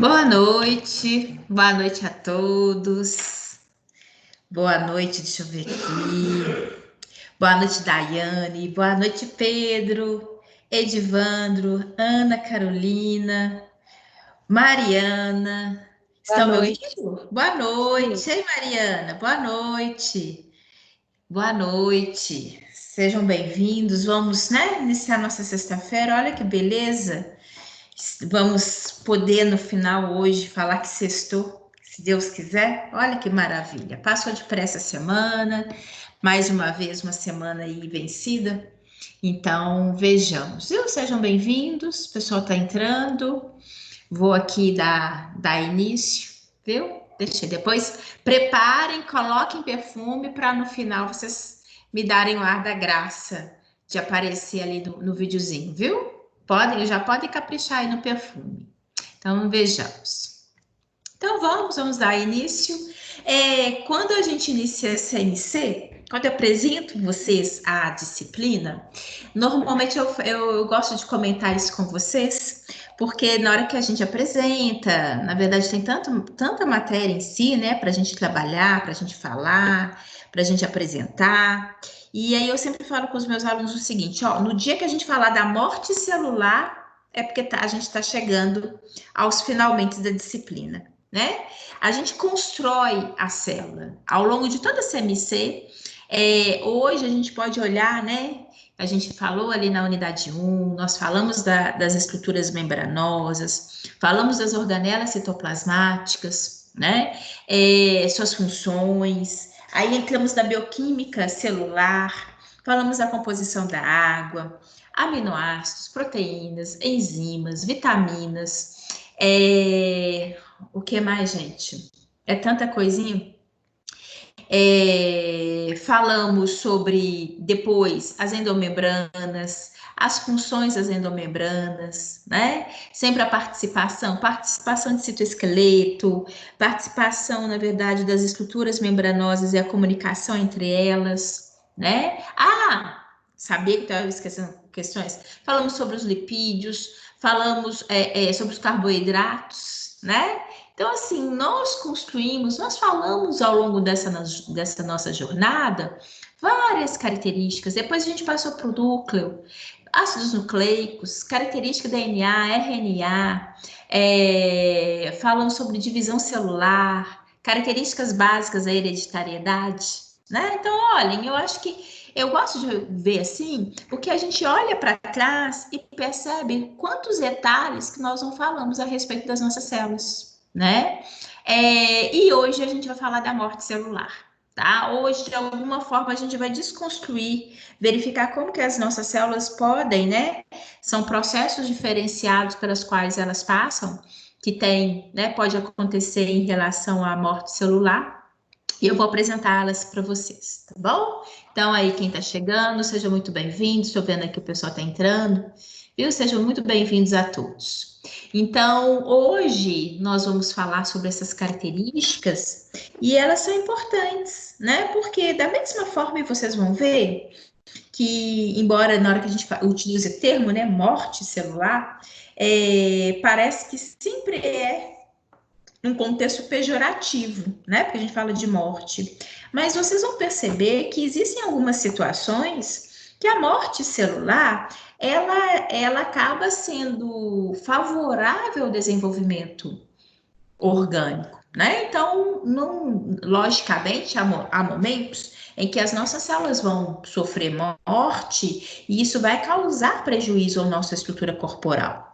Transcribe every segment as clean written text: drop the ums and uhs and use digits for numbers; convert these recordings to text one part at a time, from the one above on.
Boa noite a todos. Boa noite, deixa eu ver aqui. Boa noite, Daiane. Boa noite, Pedro, Edivandro, Ana Carolina, Mariana. Boa Estão me noite. ouvindo? Boa Sim. noite. Ei, Mariana, boa noite. Boa noite. Sejam bem-vindos. Vamos, né, iniciar nossa sexta-feira. Olha que beleza. Vamos poder no final hoje falar que sextou, se Deus quiser. Olha que maravilha. Passou depressa a semana, mais uma vez uma semana aí vencida. Então, vejamos. Sejam bem-vindos. O pessoal está entrando. Vou aqui dar início, viu? Deixa depois. Preparem, coloquem perfume para no final vocês me darem o ar da graça de aparecer ali no videozinho, viu? Já podem caprichar aí no perfume. Então, vejamos. Então, vamos dar início. Quando a gente inicia a CMC, quando eu apresento vocês a disciplina, normalmente eu gosto de comentar isso com vocês, porque na hora que a gente apresenta, na verdade, tem tanta matéria em si, né, para a gente trabalhar, para a gente falar, para a gente apresentar. E aí eu sempre falo com os meus alunos o seguinte: ó, no dia que a gente falar da morte celular, é porque a gente está chegando aos finalmente da disciplina, né? A gente constrói a célula ao longo de toda a CMC. Hoje a gente pode olhar, né? A gente falou ali na unidade 1, nós falamos das estruturas membranosas, falamos das organelas citoplasmáticas, né? Suas funções. Aí entramos na bioquímica celular, falamos da composição da água, aminoácidos, proteínas, enzimas, vitaminas. O que mais, gente? É tanta coisinha. Falamos sobre, depois, as endomembranas, as funções das endomembranas, né? Sempre a participação de citoesqueleto, participação, na verdade, das estruturas membranosas e a comunicação entre elas, né? Sabia que estava esquecendo questões? Falamos sobre os lipídios, falamos sobre os carboidratos, né? Então, assim, nós falamos ao longo dessa nossa jornada várias características. Depois a gente passou para o núcleo, ácidos nucleicos, característica DNA, RNA, falamos sobre divisão celular, características básicas da hereditariedade, né? Então, olhem, eu acho que eu gosto de ver assim, porque a gente olha para trás e percebe quantos detalhes que nós não falamos a respeito das nossas células, né? E hoje a gente vai falar da morte celular, tá? Hoje, de alguma forma, a gente vai desconstruir, verificar como que as nossas células podem, né? São processos diferenciados pelos quais elas passam, que tem, né? Pode acontecer em relação à morte celular. E eu vou apresentá-las para vocês, tá bom? Então, aí, quem está chegando, seja muito bem-vindo. Estou vendo aqui o pessoal está entrando, viu? Sejam muito bem-vindos a todos. Então, hoje nós vamos falar sobre essas características e elas são importantes, né? Porque, da mesma forma, vocês vão ver que, embora na hora que a gente utilize o termo, né, morte celular, parece que sempre é um contexto pejorativo, né? Porque a gente fala de morte. Mas vocês vão perceber que existem algumas situações que a morte celular ela acaba sendo favorável ao desenvolvimento orgânico, né? Então, logicamente, há momentos em que as nossas células vão sofrer morte e isso vai causar prejuízo à nossa estrutura corporal.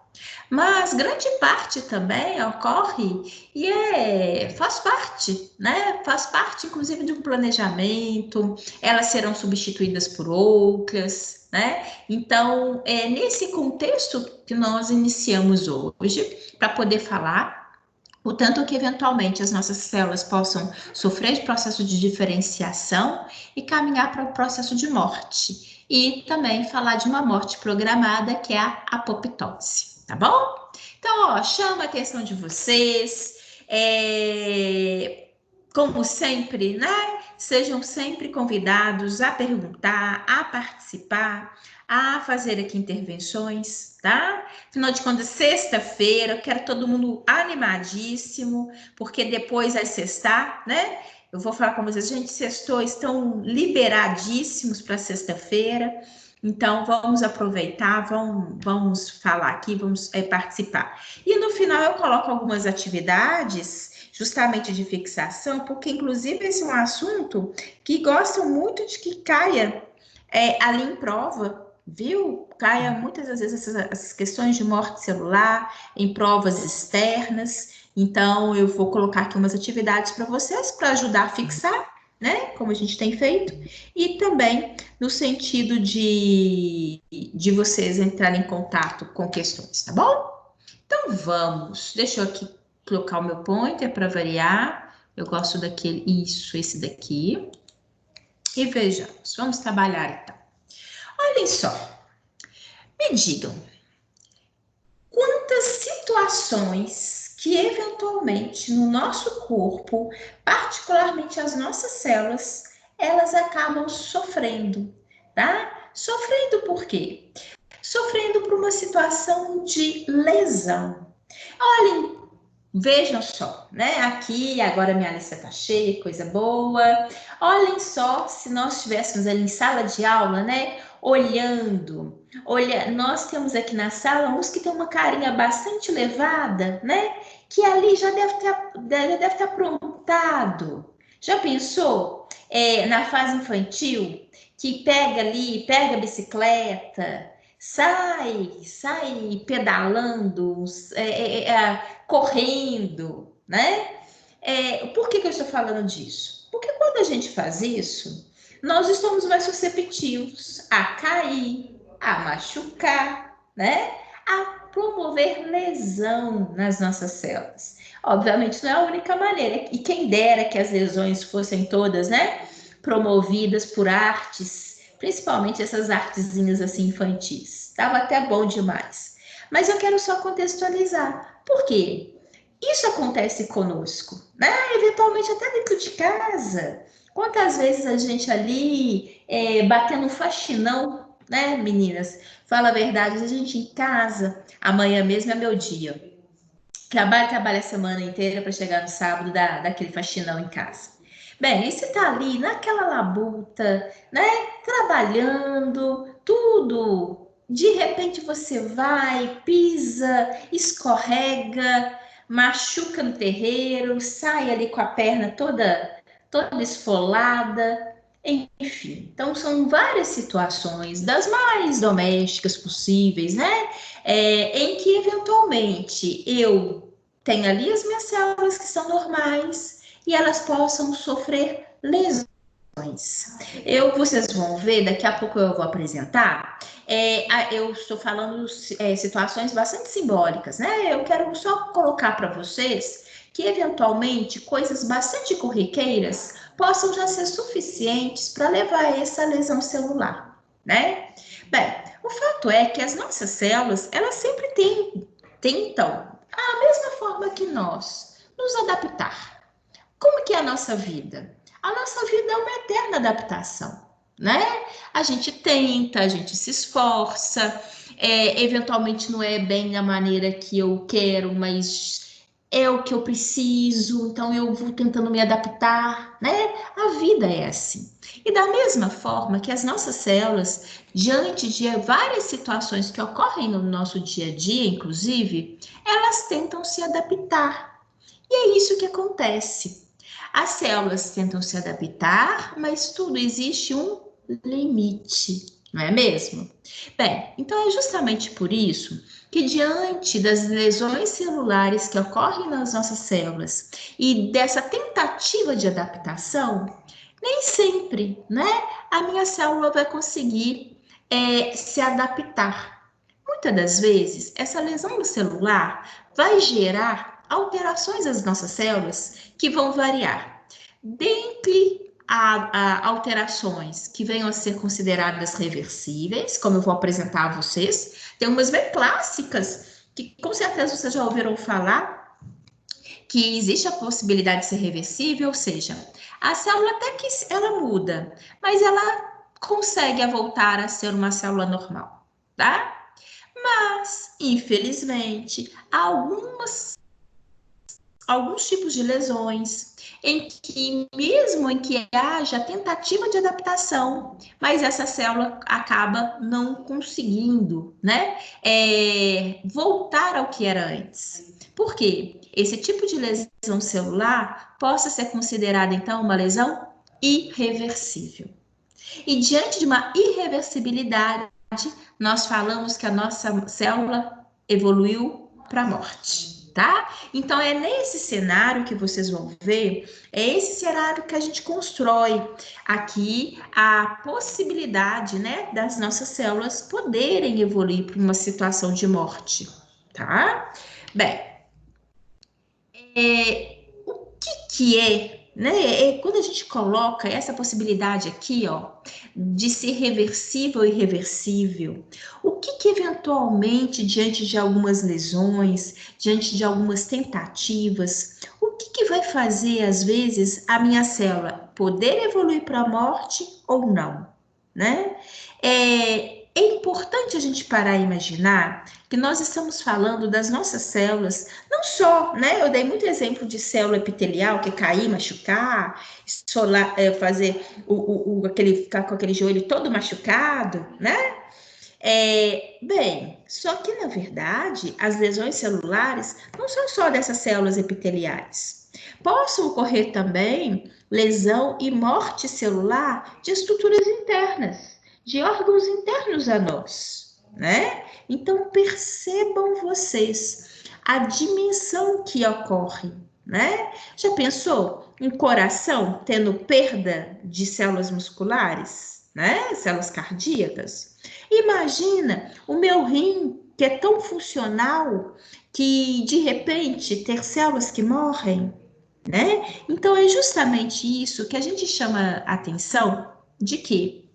Mas grande parte também ocorre e faz parte, né? Faz parte, inclusive, de um planejamento, elas serão substituídas por outras, né? Então, é nesse contexto que nós iniciamos hoje para poder falar o tanto que eventualmente as nossas células possam sofrer de processo de diferenciação e caminhar para o processo de morte. E também falar de uma morte programada, que é a apoptose, tá bom? Então, ó, chama a atenção de vocês, como sempre, né? Sejam sempre convidados a perguntar, a participar, a fazer aqui intervenções, tá? Afinal de contas, sexta-feira, eu quero todo mundo animadíssimo, porque depois vai sextar, né? Eu vou falar com vocês, gente, sextou, estão liberadíssimos para sexta-feira. Então, vamos aproveitar, vamos falar aqui, vamos participar. E no final eu coloco algumas atividades, justamente de fixação, porque inclusive esse é um assunto que gostam muito de que caia ali em prova, viu? Caia muitas das vezes essas questões de morte celular em provas externas. Então, eu vou colocar aqui umas atividades para vocês, para ajudar a fixar, né? Como a gente tem feito, e também no sentido de vocês entrarem em contato com questões, tá bom? Então vamos, deixa eu aqui colocar o meu pointer para variar. Eu gosto daquele, isso, esse daqui. E vejamos, vamos trabalhar então. Olhem só, me digam, quantas situações que eventualmente no nosso corpo, particularmente as nossas células, elas acabam sofrendo, tá? Sofrendo por quê? Sofrendo por uma situação de lesão. Olhem, vejam só, né? Aqui, agora minha lista tá cheia, coisa boa. Olhem só, se nós estivéssemos ali em sala de aula, né? Olhando, olha, nós temos aqui na sala uns que tem uma carinha bastante elevada, né? Que ali já deve ter aprontado. Já pensou? Na fase infantil, que pega ali, pega a bicicleta, sai pedalando, correndo, né? Por que eu estou falando disso? Porque quando a gente faz isso, nós estamos mais susceptíveis a cair, a machucar, né? A promover lesão nas nossas células. Obviamente não é a única maneira, e quem dera que as lesões fossem todas, né? Promovidas por artes, principalmente essas artezinhas assim infantis. Tava até bom demais. Mas eu quero só contextualizar. Por quê? Isso acontece conosco, né? Eventualmente até dentro de casa. Quantas vezes a gente ali batendo faxinão, né, meninas? Fala a verdade, a gente em casa, amanhã mesmo é meu dia. Trabalho a semana inteira para chegar no sábado daquele faxinão em casa. Bem, aí você tá ali naquela labuta, né? Trabalhando, tudo. De repente você vai, pisa, escorrega, machuca no terreiro, sai ali com a perna toda esfolada, enfim. Então são várias situações, das mais domésticas possíveis, né? Em que eventualmente eu tenho ali as minhas células que são normais e elas possam sofrer lesões. Vocês vão ver, daqui a pouco eu vou apresentar. Eu estou falando situações bastante simbólicas, né? Eu quero só colocar para vocês que, eventualmente, coisas bastante corriqueiras possam já ser suficientes para levar a essa lesão celular, né? Bem, o fato é que as nossas células, elas sempre tentam, a mesma forma que nós, nos adaptar. Como que é a nossa vida? A nossa vida é uma eterna adaptação, né? A gente tenta, a gente se esforça, eventualmente não é bem da maneira que eu quero, mas é o que eu preciso, então eu vou tentando me adaptar, né? A vida é assim. E da mesma forma que as nossas células, diante de várias situações que ocorrem no nosso dia a dia, inclusive, elas tentam se adaptar. E é isso que acontece. As células tentam se adaptar, mas tudo existe um limite, não é mesmo? Bem, então é justamente por isso que, diante das lesões celulares que ocorrem nas nossas células e dessa tentativa de adaptação, nem sempre, né, a minha célula vai conseguir se adaptar. Muitas das vezes, essa lesão celular vai gerar alterações nas nossas células que vão variar. Dentre alterações que venham a ser consideradas reversíveis, como eu vou apresentar a vocês, tem umas bem clássicas que com certeza vocês já ouviram falar, que existe a possibilidade de ser reversível, ou seja, a célula até que ela muda, mas ela consegue voltar a ser uma célula normal, tá? Mas, infelizmente, há alguns tipos de lesões em que, mesmo em que haja tentativa de adaptação, mas essa célula acaba não conseguindo, né, voltar ao que era antes. Por quê? Esse tipo de lesão celular possa ser considerada, então, uma lesão irreversível. E diante de uma irreversibilidade, nós falamos que a nossa célula evoluiu para a morte, tá? Então é nesse cenário que vocês vão ver, é esse cenário que a gente constrói aqui a possibilidade, né, das nossas células poderem evoluir para uma situação de morte, tá? Bem, o que é, né? Quando a gente coloca essa possibilidade aqui, ó, de ser reversível e irreversível, o que eventualmente, diante de algumas lesões, diante de algumas tentativas, o que vai fazer, às vezes, a minha célula poder evoluir para a morte ou não, né? É importante a gente parar e imaginar que nós estamos falando das nossas células, não só, né? Eu dei muito exemplo de célula epitelial, que é cair, machucar, fazer ficar com aquele joelho todo machucado, né? Bem, só que na verdade as lesões celulares não são só dessas células epiteliais. Possam ocorrer também lesão e morte celular de estruturas internas, de órgãos internos a nós, né? Então percebam vocês a dimensão que ocorre, né? Já pensou um coração tendo perda de células musculares, né? Células cardíacas? Imagina o meu rim, que é tão funcional, que de repente ter células que morrem, né? Então é justamente isso que a gente chama a atenção de que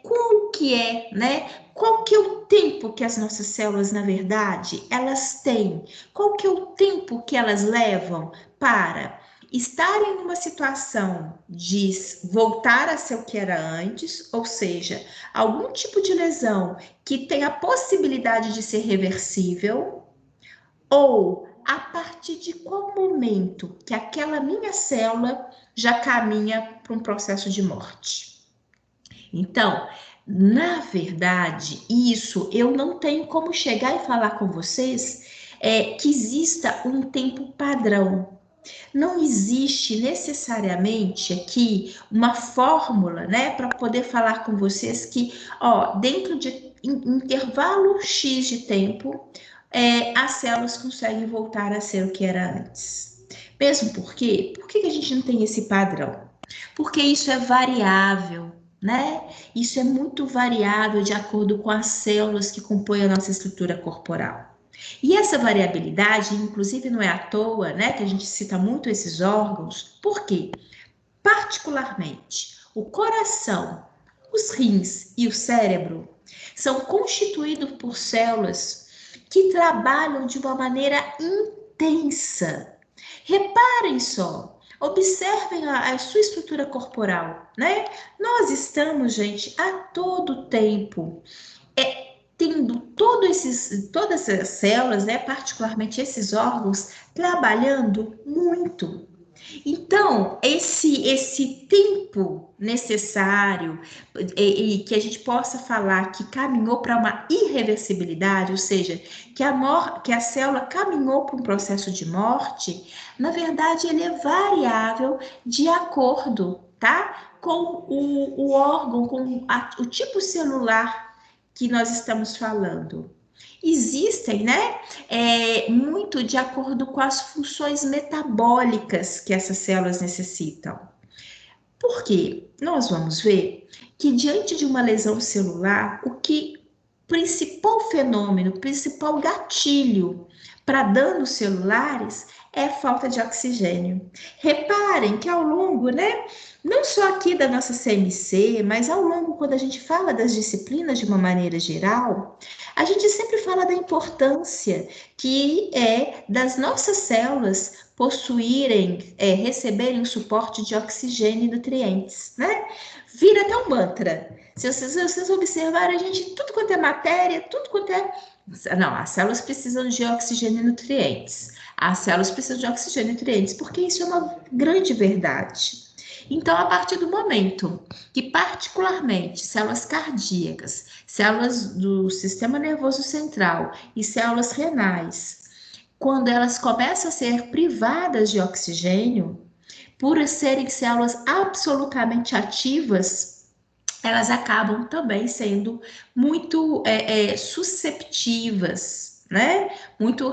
qual que é, né? Qual que é o tempo que as nossas células, na verdade, elas têm? Qual que é o tempo que elas levam para estarem numa situação de voltar a ser o que era antes, ou seja, algum tipo de lesão que tem a possibilidade de ser reversível, ou a partir de qual momento que aquela minha célula já caminha para um processo de morte? Então, na verdade, isso eu não tenho como chegar e falar com vocês que exista um tempo padrão. Não existe necessariamente aqui uma fórmula, né, para poder falar com vocês que, ó, dentro de intervalo X de tempo, as células conseguem voltar a ser o que era antes. Mesmo porque, por que a gente não tem esse padrão? Porque isso é variável, né? Isso é muito variável de acordo com as células que compõem a nossa estrutura corporal. E essa variabilidade, inclusive, não é à toa, né, que a gente cita muito esses órgãos, porque, particularmente, o coração, os rins e o cérebro são constituídos por células que trabalham de uma maneira intensa. Reparem só, observem a sua estrutura corporal, né? Nós estamos, gente, a todo tempo tendo todas essas células, né, particularmente esses órgãos, trabalhando muito. Então, esse tempo necessário e que a gente possa falar que caminhou para uma irreversibilidade, ou seja, que a célula caminhou para um processo de morte, na verdade, ele é variável de acordo, tá? Com o órgão, com o tipo celular que nós estamos falando. Existem, né? Muito de acordo com as funções metabólicas que essas células necessitam. Por quê? Nós vamos ver que diante de uma lesão celular, o principal fenômeno, principal gatilho para danos celulares é falta de oxigênio. Reparem que ao longo, né, não só aqui da nossa CMC, mas ao longo, quando a gente fala das disciplinas de uma maneira geral, a gente sempre fala da importância que é das nossas células possuírem, receberem o suporte de oxigênio e nutrientes, né? Vira até um mantra. Se vocês observarem, a gente, tudo quanto é matéria, tudo quanto é. Não, as células precisam de oxigênio e nutrientes. As células precisam de oxigênio e nutrientes, porque isso é uma grande verdade. Então, a partir do momento que, particularmente, células cardíacas, células do sistema nervoso central e células renais, quando elas começam a ser privadas de oxigênio, por serem células absolutamente ativas, elas acabam também sendo muito susceptivas, né?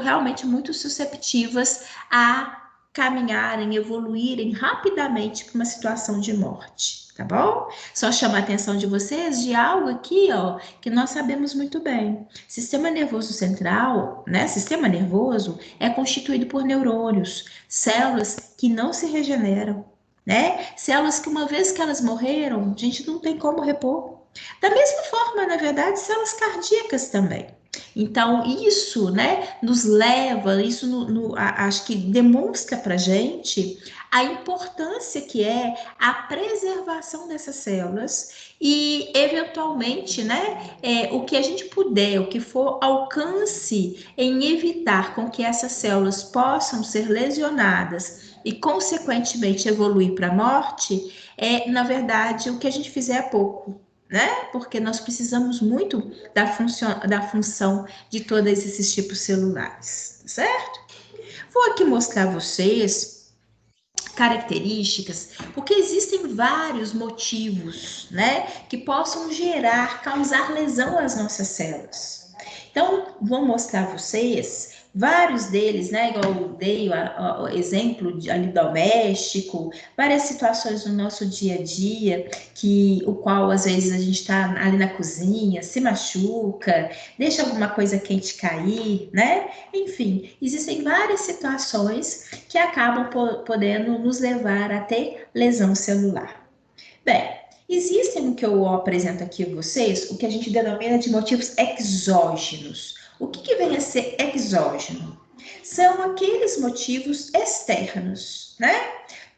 Realmente muito susceptivas a caminharem, evoluírem rapidamente para uma situação de morte, tá bom? Só chama a atenção de vocês de algo aqui, ó, que nós sabemos muito bem. Sistema nervoso central, né? Sistema nervoso é constituído por neurônios, células que não se regeneram, né? Células que uma vez que elas morreram, a gente não tem como repor. Da mesma forma, na verdade, células cardíacas também. Então, isso, né, nos leva, isso acho que demonstra para gente a importância que é a preservação dessas células e, eventualmente, né, o que a gente puder, o que for alcance em evitar com que essas células possam ser lesionadas e, consequentemente, evoluir para a morte, na verdade, o que a gente fizer é pouco, né? Porque nós precisamos muito da função de todos esses tipos celulares, certo? Vou aqui mostrar a vocês características, porque existem vários motivos, né, que possam causar lesão às nossas células. Então, vou mostrar a vocês vários deles, né, igual eu dei o exemplo ali doméstico, várias situações no nosso dia a dia, o qual às vezes a gente está ali na cozinha, se machuca, deixa alguma coisa quente cair, né? Enfim, existem várias situações que acabam podendo nos levar a ter lesão celular. Bem, existem o que eu apresento aqui a vocês, o que a gente denomina de motivos exógenos. O que vem a ser exógeno? São aqueles motivos externos, né?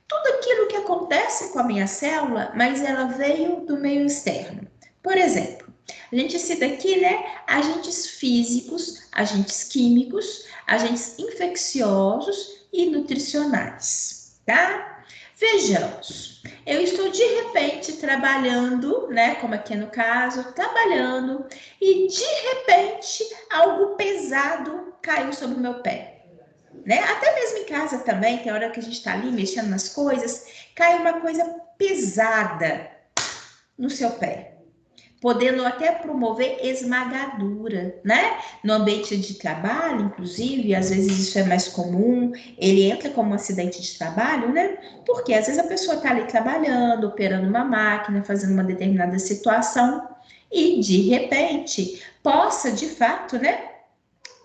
Tudo aquilo que acontece com a minha célula, mas ela veio do meio externo. Por exemplo, a gente cita aqui, né, agentes físicos, agentes químicos, agentes infecciosos e nutricionais, tá? Vejamos, eu estou de repente trabalhando, né, como aqui no caso, trabalhando, e de repente algo pesado caiu sobre o meu pé, né? Até mesmo em casa também, tem hora que a gente está ali mexendo nas coisas, cai uma coisa pesada no seu pé, podendo até promover esmagadura, né? No ambiente de trabalho, inclusive, às vezes isso é mais comum, ele entra como um acidente de trabalho, né? Porque às vezes a pessoa está ali trabalhando, operando uma máquina, fazendo uma determinada situação e, de repente, possa, de fato, né,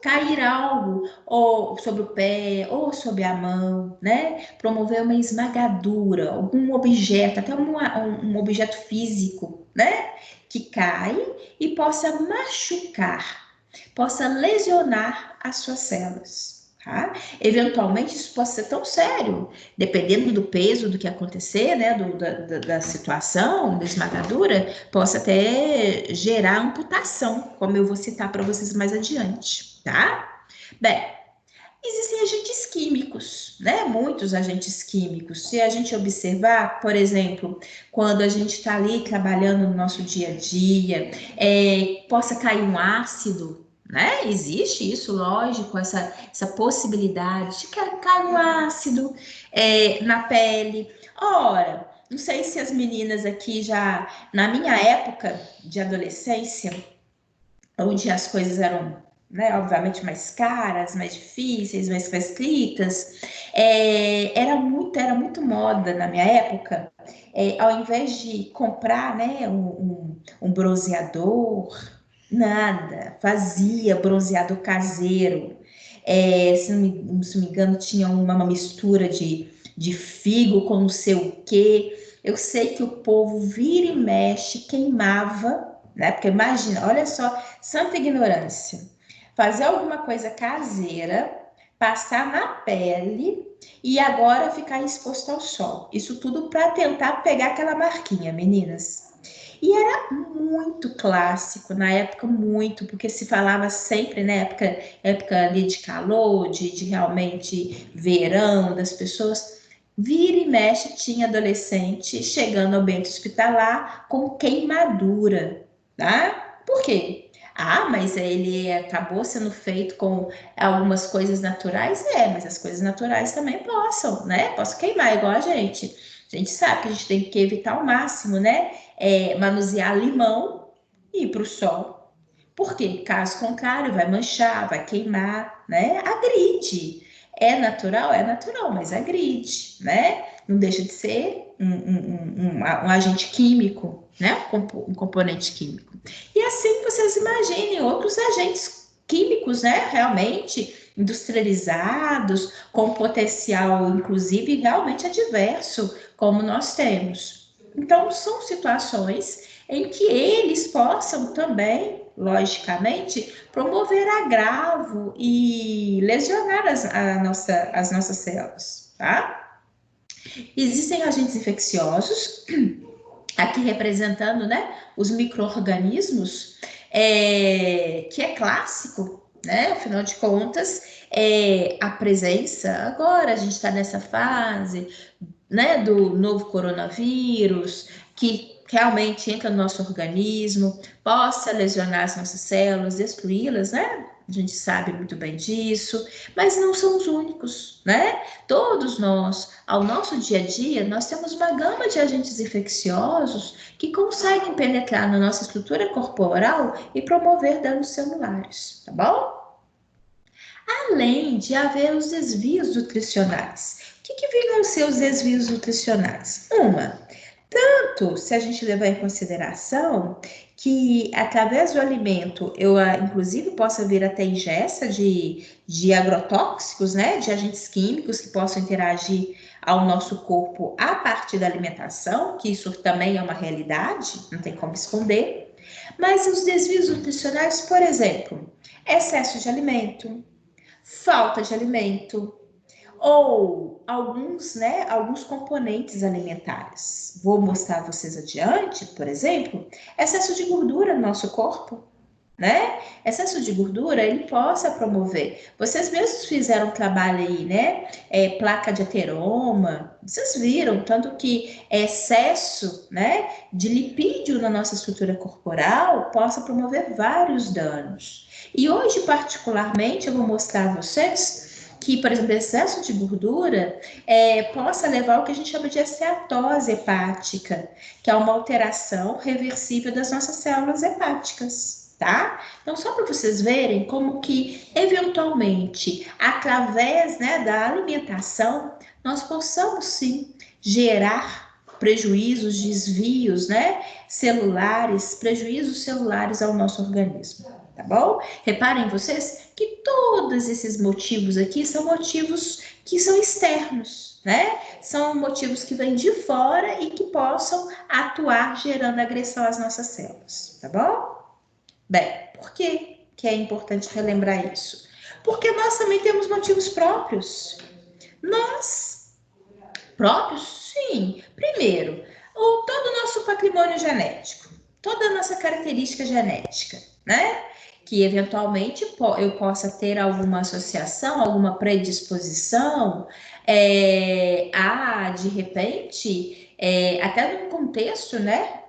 cair algo ou sobre o pé ou sobre a mão, né? Promover uma esmagadura, algum objeto, até um objeto físico, né? Que cai e possa machucar, possa lesionar as suas células. Tá? Eventualmente isso pode ser tão sério, dependendo do peso do que acontecer, né, da situação, da esmagadura, possa até gerar amputação, como eu vou citar para vocês mais adiante, tá? Bem, existem agentes químicos, né? Muitos agentes químicos. Se a gente observar, por exemplo, quando a gente está ali trabalhando no nosso dia a dia, possa cair um ácido, né? Existe isso, lógico, essa possibilidade de que caia um ácido na pele. Ora, não sei se as meninas aqui já, na minha época de adolescência, onde as coisas eram, né, obviamente mais caras, mais difíceis, mais restritas, era muito moda na minha época, ao invés de comprar, né, um bronzeador, nada, fazia bronzeador caseiro. Se não me engano, tinha uma mistura de figo com não sei o quê. Eu sei que o povo vira e mexe, queimava, né? Porque imagina, olha só, santa ignorância. Fazer alguma coisa caseira, passar na pele e agora ficar exposto ao sol. Isso tudo para tentar pegar aquela marquinha, meninas. E era muito clássico, na época muito, porque se falava sempre, na época ali de calor, de realmente verão, das pessoas, vira e mexe, tinha adolescente chegando ao ambiente hospitalar com queimadura, tá? Por quê? Ah, mas ele acabou sendo feito com algumas coisas naturais? É, mas as coisas naturais também possam, né? Posso queimar igual a gente. A gente sabe que a gente tem que evitar ao máximo, né? Manusear limão e ir para o sol. Porque, caso contrário, vai manchar, vai queimar, né? Agride. É natural, mas agride, né? Não deixa de ser um agente químico, né? Um componente químico. E assim vocês imaginem outros agentes químicos, né? Realmente industrializados, com potencial, inclusive, realmente adverso, como nós temos. Então, são situações em que eles possam também, logicamente, promover agravo e lesionar as nossas células, tá? Existem agentes infecciosos, aqui representando, né, os micro-organismos, que é clássico, né? Afinal de contas, a presença, agora a gente está nessa fase, né, do novo coronavírus, que realmente entra no nosso organismo, possa lesionar as nossas células, destruí-las, né? A gente sabe muito bem disso, mas não são os únicos, né? Todos nós, ao nosso dia a dia, nós temos uma gama de agentes infecciosos que conseguem penetrar na nossa estrutura corporal e promover danos celulares, tá bom? Além de haver os desvios nutricionais. O que vêm a ser os desvios nutricionais? Tanto se a gente levar em consideração que através do alimento eu, inclusive, possa vir até ingesta de agrotóxicos, né, de agentes químicos que possam interagir ao nosso corpo a partir da alimentação, que isso também é uma realidade, não tem como esconder. Mas os desvios nutricionais, por exemplo, excesso de alimento, falta de alimento ou alguns, né, alguns componentes alimentares. Vou mostrar a vocês adiante, por exemplo, excesso de gordura no nosso corpo, né? Excesso de gordura, ele possa promover. Vocês mesmos fizeram um trabalho aí, né? Placa de ateroma. Vocês viram tanto que excesso, né, de lipídio na nossa estrutura corporal possa promover vários danos. E hoje, particularmente, eu vou mostrar a vocês que, por exemplo, excesso de gordura possa levar ao que a gente chama de esteatose hepática, que é uma alteração reversível das nossas células hepáticas, tá? Então, só para vocês verem como que, eventualmente, através, né, da alimentação, nós possamos, sim, gerar prejuízos, desvios, né, celulares, prejuízos celulares ao nosso organismo, tá bom? Reparem vocês que todos esses motivos aqui são motivos que são externos, né? São motivos que vêm de fora e que possam atuar gerando agressão às nossas células, tá bom? Bem, por que é importante relembrar isso? Porque nós também temos motivos próprios. Nós, próprios? Sim. Primeiro, todo o nosso patrimônio genético, toda a nossa característica genética, né? Que eventualmente eu possa ter alguma associação, alguma predisposição a, de repente, até num contexto, né,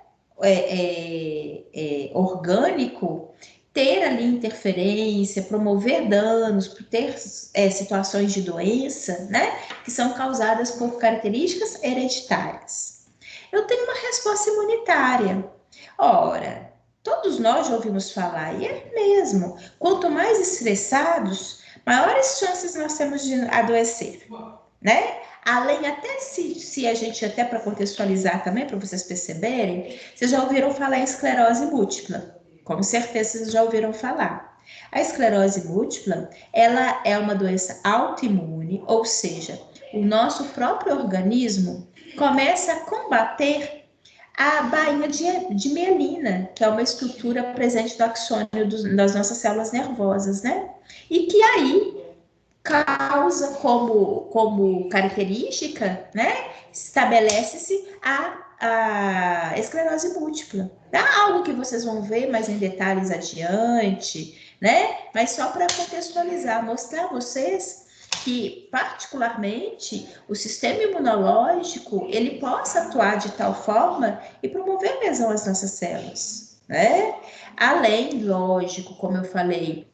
orgânico, ter ali interferência, promover danos, ter situações de doença, né, que são causadas por características hereditárias. Eu tenho uma resposta imunitária. Ora, todos nós já ouvimos falar, e é mesmo, quanto mais estressados, maiores chances nós temos de adoecer, né? Além até se a gente, até para contextualizar também, para vocês perceberem, vocês já ouviram falar em esclerose múltipla? Com certeza vocês já ouviram falar. A esclerose múltipla, ela é uma doença autoimune, ou seja, o nosso próprio organismo começa a combater a bainha de mielina, que é uma estrutura presente no axônio das nossas células nervosas, né? E que aí causa como característica, né? Estabelece-se a esclerose múltipla. Tá? Algo que vocês vão ver mais em detalhes adiante, né? Mas só para contextualizar, mostrar a vocês que, particularmente, o sistema imunológico, ele possa atuar de tal forma e promover lesão às nossas células, né? Além, lógico, como eu falei,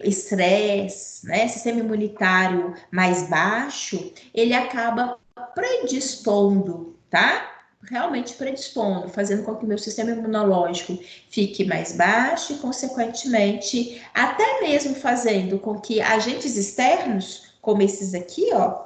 estresse, né, sistema imunitário mais baixo, ele acaba predispondo, tá? Realmente predispondo, fazendo com que o meu sistema imunológico fique mais baixo e, consequentemente, até mesmo fazendo com que agentes externos, como esses aqui, ó,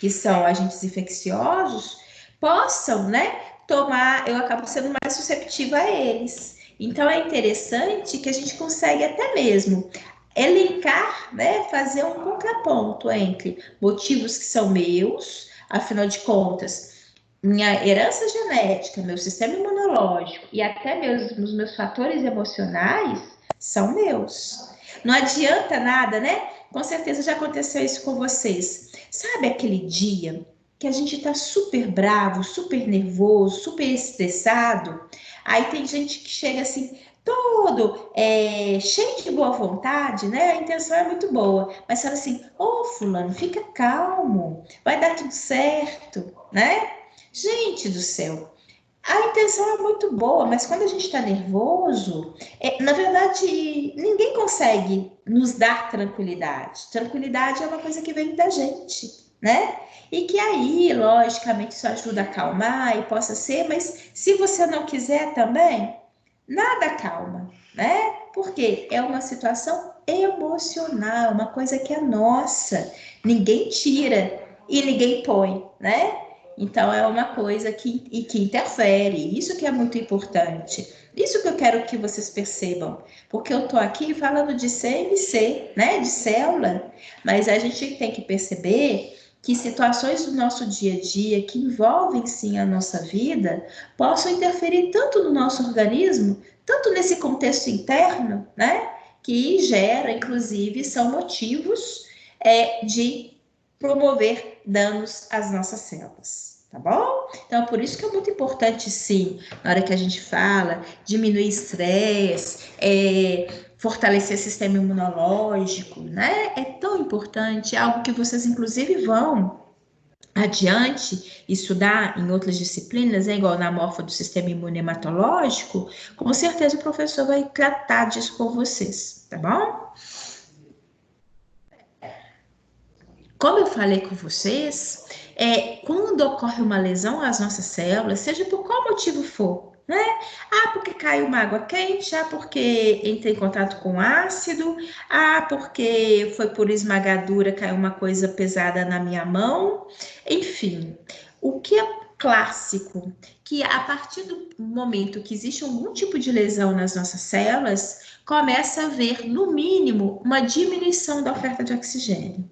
que são agentes infecciosos, possam, né, tomar, eu acabo sendo mais susceptível a eles. Então, é interessante que a gente consegue até mesmo elencar, né, fazer um contraponto entre motivos que são meus, afinal de contas, minha herança genética, meu sistema imunológico e até os meus fatores emocionais são meus. Não adianta nada, né? Com certeza já aconteceu isso com vocês. Sabe aquele dia que a gente tá super bravo, super nervoso, super estressado? Aí tem gente que chega assim, todo cheio de boa vontade, né? A intenção é muito boa, mas fala assim: ô fulano, fica calmo, vai dar tudo certo, né? Gente do céu, a intenção é muito boa, mas quando a gente está nervoso, na verdade, ninguém consegue nos dar tranquilidade. Tranquilidade é uma coisa que vem da gente, né? E que aí, logicamente, isso ajuda a acalmar e possa ser, mas se você não quiser também, nada acalma, né? Porque é uma situação emocional, uma coisa que é nossa. Ninguém tira e ninguém põe, né? Então, é uma coisa que interfere, isso que é muito importante. Isso que eu quero que vocês percebam, porque eu estou aqui falando de CMC, né, de célula, mas a gente tem que perceber que situações do nosso dia a dia que envolvem sim a nossa vida possam interferir tanto no nosso organismo, tanto nesse contexto interno, né, que gera, inclusive, são motivos de promover danos às nossas células, tá bom? Então, por isso que é muito importante, sim, na hora que a gente fala, diminuir estresse, fortalecer o sistema imunológico, né? É tão importante, é algo que vocês, inclusive, vão adiante estudar em outras disciplinas, né, igual na morfa do sistema imune hematológico, com certeza o professor vai tratar disso com vocês, tá bom? Como eu falei com vocês, quando ocorre uma lesão às nossas células, seja por qual motivo for, né? Ah, porque caiu uma água quente, ah, porque entrei em contato com ácido, ah, porque foi por esmagadura, caiu uma coisa pesada na minha mão, enfim. O que é clássico, que a partir do momento que existe algum tipo de lesão nas nossas células, começa a haver, no mínimo, uma diminuição da oferta de oxigênio.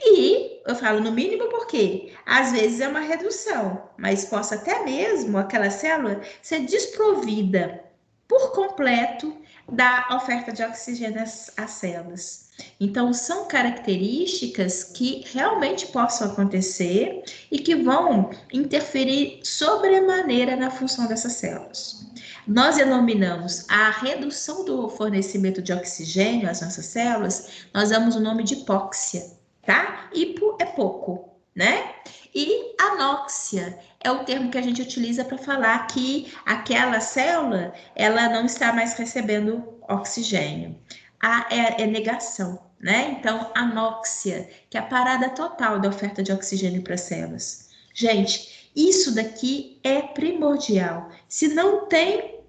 E eu falo no mínimo porque às vezes é uma redução, mas possa até mesmo aquela célula ser desprovida por completo da oferta de oxigênio às células. Então, são características que realmente possam acontecer e que vão interferir sobremaneira na função dessas células. Nós denominamos a redução do fornecimento de oxigênio às nossas células, nós damos o nome de hipóxia, tá? Hipo é pouco, né? E anóxia é o termo que a gente utiliza para falar que aquela célula, ela não está mais recebendo oxigênio. A é negação, né? Então, anóxia, que é a parada total da oferta de oxigênio para as células. Gente, isso daqui é primordial. Se não tem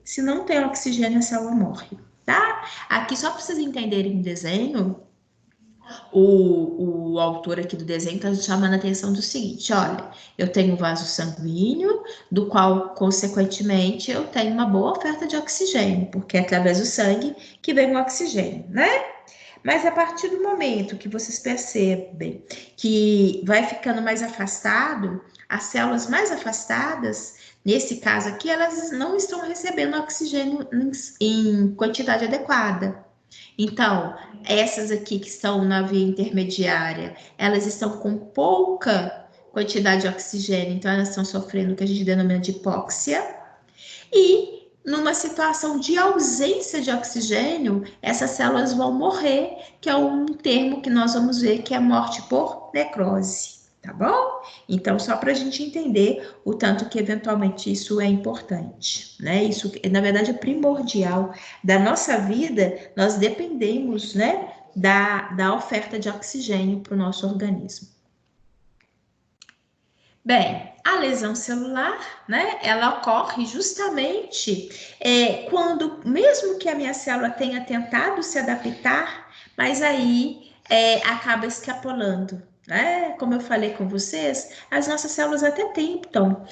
oxigênio, a célula morre, tá? Aqui, só para vocês entenderem o desenho, O autor aqui do desenho está chamando a atenção do seguinte: olha, eu tenho um vaso sanguíneo, do qual, consequentemente, eu tenho uma boa oferta de oxigênio, porque é através do sangue que vem o oxigênio, né? Mas a partir do momento que vocês percebem que vai ficando mais afastado, as células mais afastadas, nesse caso aqui, elas não estão recebendo oxigênio em quantidade adequada. Então, essas aqui que estão na via intermediária, elas estão com pouca quantidade de oxigênio, então elas estão sofrendo o que a gente denomina de hipóxia. E numa situação de ausência de oxigênio, essas células vão morrer, que é um termo que nós vamos ver que é morte por necrose, tá bom? Então, só para a gente entender o tanto que eventualmente isso é importante, né? Isso, na verdade, é primordial da nossa vida, nós dependemos, né, da oferta de oxigênio para o nosso organismo. Bem, a lesão celular, né, ela ocorre justamente quando, mesmo que a minha célula tenha tentado se adaptar, mas aí acaba extrapolando, né? Como eu falei com vocês, as nossas células até tentam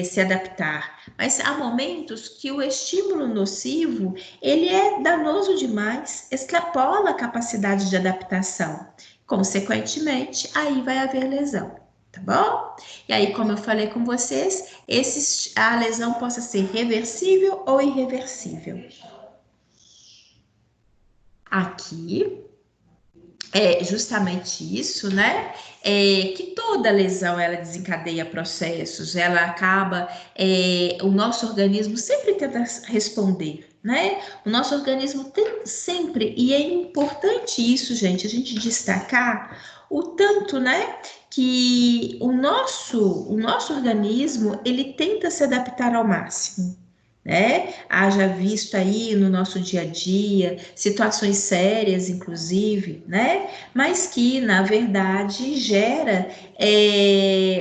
se adaptar, mas há momentos que o estímulo nocivo, ele é danoso demais, extrapola a capacidade de adaptação. Consequentemente, aí vai haver lesão. Tá bom? E aí, como eu falei com vocês, a lesão possa ser reversível ou irreversível. Aqui é justamente isso, né? Que toda lesão ela desencadeia processos, ela acaba, o nosso organismo sempre tenta responder, né? O nosso organismo tem sempre, e é importante isso, gente, a gente destacar o tanto, né, que o nosso organismo ele tenta se adaptar ao máximo. Né? Haja visto aí no nosso dia a dia, situações sérias, inclusive, né? Mas que, na verdade, gera,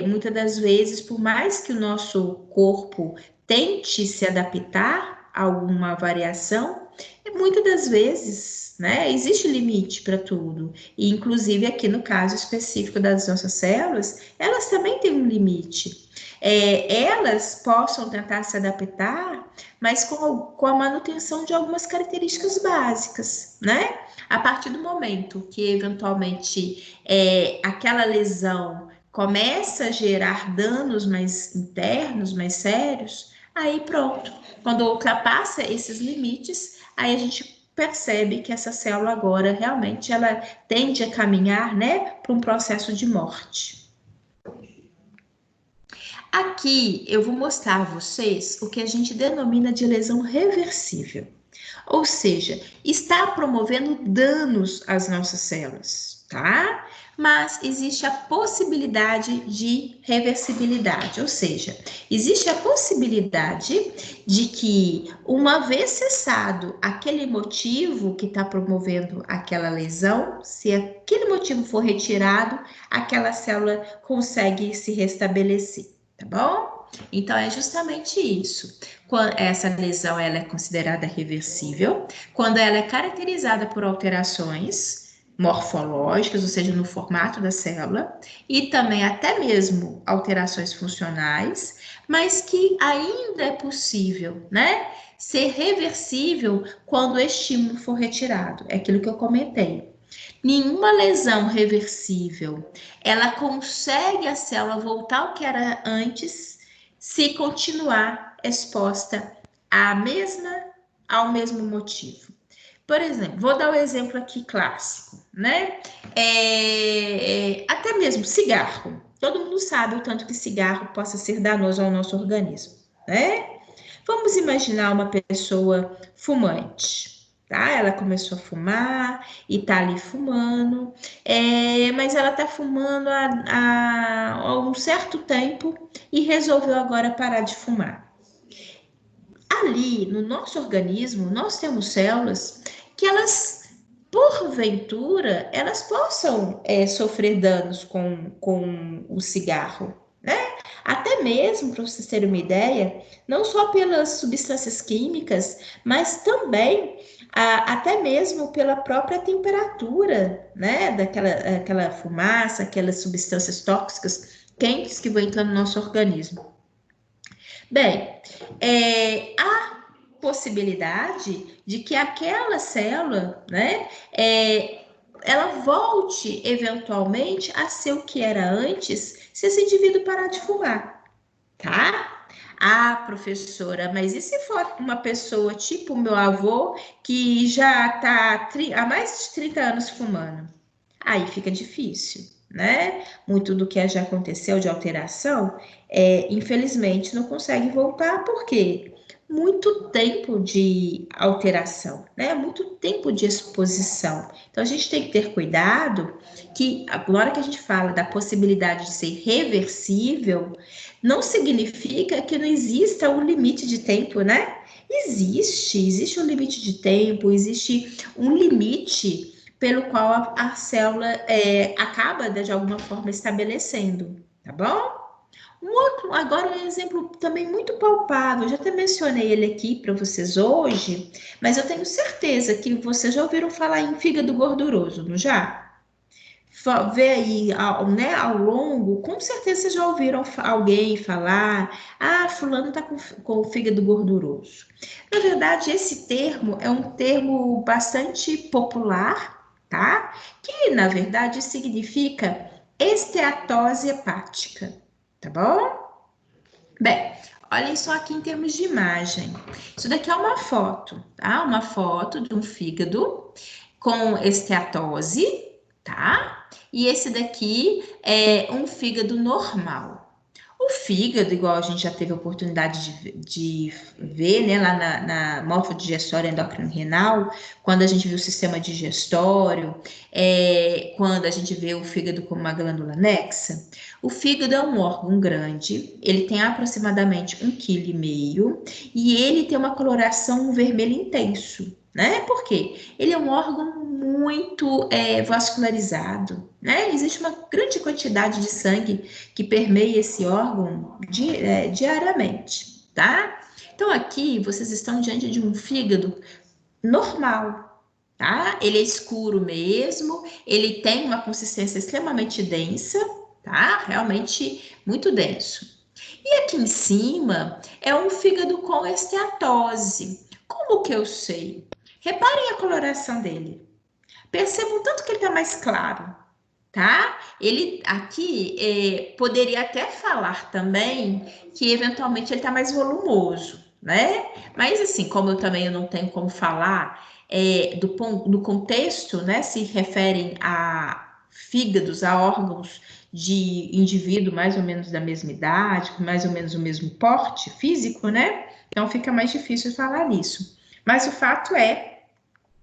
muitas das vezes, por mais que o nosso corpo tente se adaptar a alguma variação, muitas das vezes, né, existe limite para tudo. E, inclusive, aqui no caso específico das nossas células, elas também têm um limite. Elas possam tentar se adaptar, mas com a manutenção de algumas características básicas, né? A partir do momento que, eventualmente, aquela lesão começa a gerar danos mais internos, mais sérios, aí pronto. Quando ultrapassa esses limites, aí a gente percebe que essa célula agora realmente ela tende a caminhar, né, para um processo de morte. Aqui eu vou mostrar a vocês o que a gente denomina de lesão reversível. Ou seja, está promovendo danos às nossas células, tá? Mas existe a possibilidade de reversibilidade, ou seja, existe a possibilidade de que, uma vez cessado aquele motivo que está promovendo aquela lesão, se aquele motivo for retirado, aquela célula consegue se restabelecer, tá bom? Então, é justamente isso. Essa lesão ela é considerada reversível quando ela é caracterizada por alterações morfológicas, ou seja, no formato da célula, e também até mesmo alterações funcionais, mas que ainda é possível, né, ser reversível quando o estímulo for retirado. É aquilo que eu comentei. Nenhuma lesão reversível, ela consegue a célula voltar ao que era antes se continuar exposta ao mesmo motivo. Por exemplo, vou dar um exemplo aqui clássico, né? Até mesmo cigarro. Todo mundo sabe o tanto que cigarro possa ser danoso ao nosso organismo, né? Vamos imaginar uma pessoa fumante, tá? Ela começou a fumar e tá ali fumando, mas ela tá fumando há um certo tempo e resolveu agora parar de fumar. Ali, no nosso organismo, nós temos células que elas, porventura, elas possam sofrer danos com o cigarro, né? Até mesmo, para vocês terem uma ideia, não só pelas substâncias químicas, mas também até mesmo pela própria temperatura, né, aquela fumaça, aquelas substâncias tóxicas quentes que vão entrando no nosso organismo. Bem, há possibilidade de que aquela célula, né, ela volte eventualmente a ser o que era antes, se esse indivíduo parar de fumar, tá? Ah, professora, mas e se for uma pessoa tipo meu avô, que já está há mais de 30 anos fumando? Aí fica difícil, né? Muito do que já aconteceu de alteração, infelizmente não consegue voltar, por quê? Muito tempo de alteração, né? Muito tempo de exposição. Então a gente tem que ter cuidado que agora que a gente fala da possibilidade de ser reversível, não significa que não exista um limite de tempo, né? Existe um limite de tempo, existe um limite pelo qual a célula acaba de alguma forma estabelecendo, tá bom? Um outro, agora um exemplo também muito palpável, eu já até mencionei ele aqui para vocês hoje, mas eu tenho certeza que vocês já ouviram falar em fígado gorduroso, não já? Vê aí, né, ao longo, com certeza vocês já ouviram alguém falar, ah, fulano está com o fígado gorduroso. Na verdade, esse termo é um termo bastante popular, tá? Que, na verdade, significa esteatose hepática, tá bom? Bem, olhem só aqui em termos de imagem. Isso daqui é uma foto, tá? Uma foto de um fígado com esteatose, tá? E esse daqui é um fígado normal. O fígado, igual a gente já teve a oportunidade de ver, né, lá na morfodigestória endócrino-renal, quando a gente viu o sistema digestório, quando a gente vê o fígado como uma glândula anexa, o fígado é um órgão grande, ele tem aproximadamente 1,5 kg e ele tem uma coloração vermelho intenso, né? Por quê? Ele é um órgão muito vascularizado, né? Existe uma grande quantidade de sangue que permeia esse órgão diariamente, tá? Então aqui vocês estão diante de um fígado normal, tá? Ele é escuro mesmo, ele tem uma consistência extremamente densa, tá? Realmente muito denso. E aqui em cima é um fígado com esteatose. Como que eu sei? Reparem a coloração dele. Percebam tanto que ele está mais claro, tá? Ele aqui poderia até falar também que eventualmente ele está mais volumoso, né? Mas assim, como eu não tenho como falar do contexto, né? Se referem a fígados, a órgãos de indivíduo mais ou menos da mesma idade, com mais ou menos o mesmo porte físico, né? Então fica mais difícil falar nisso. Mas o fato é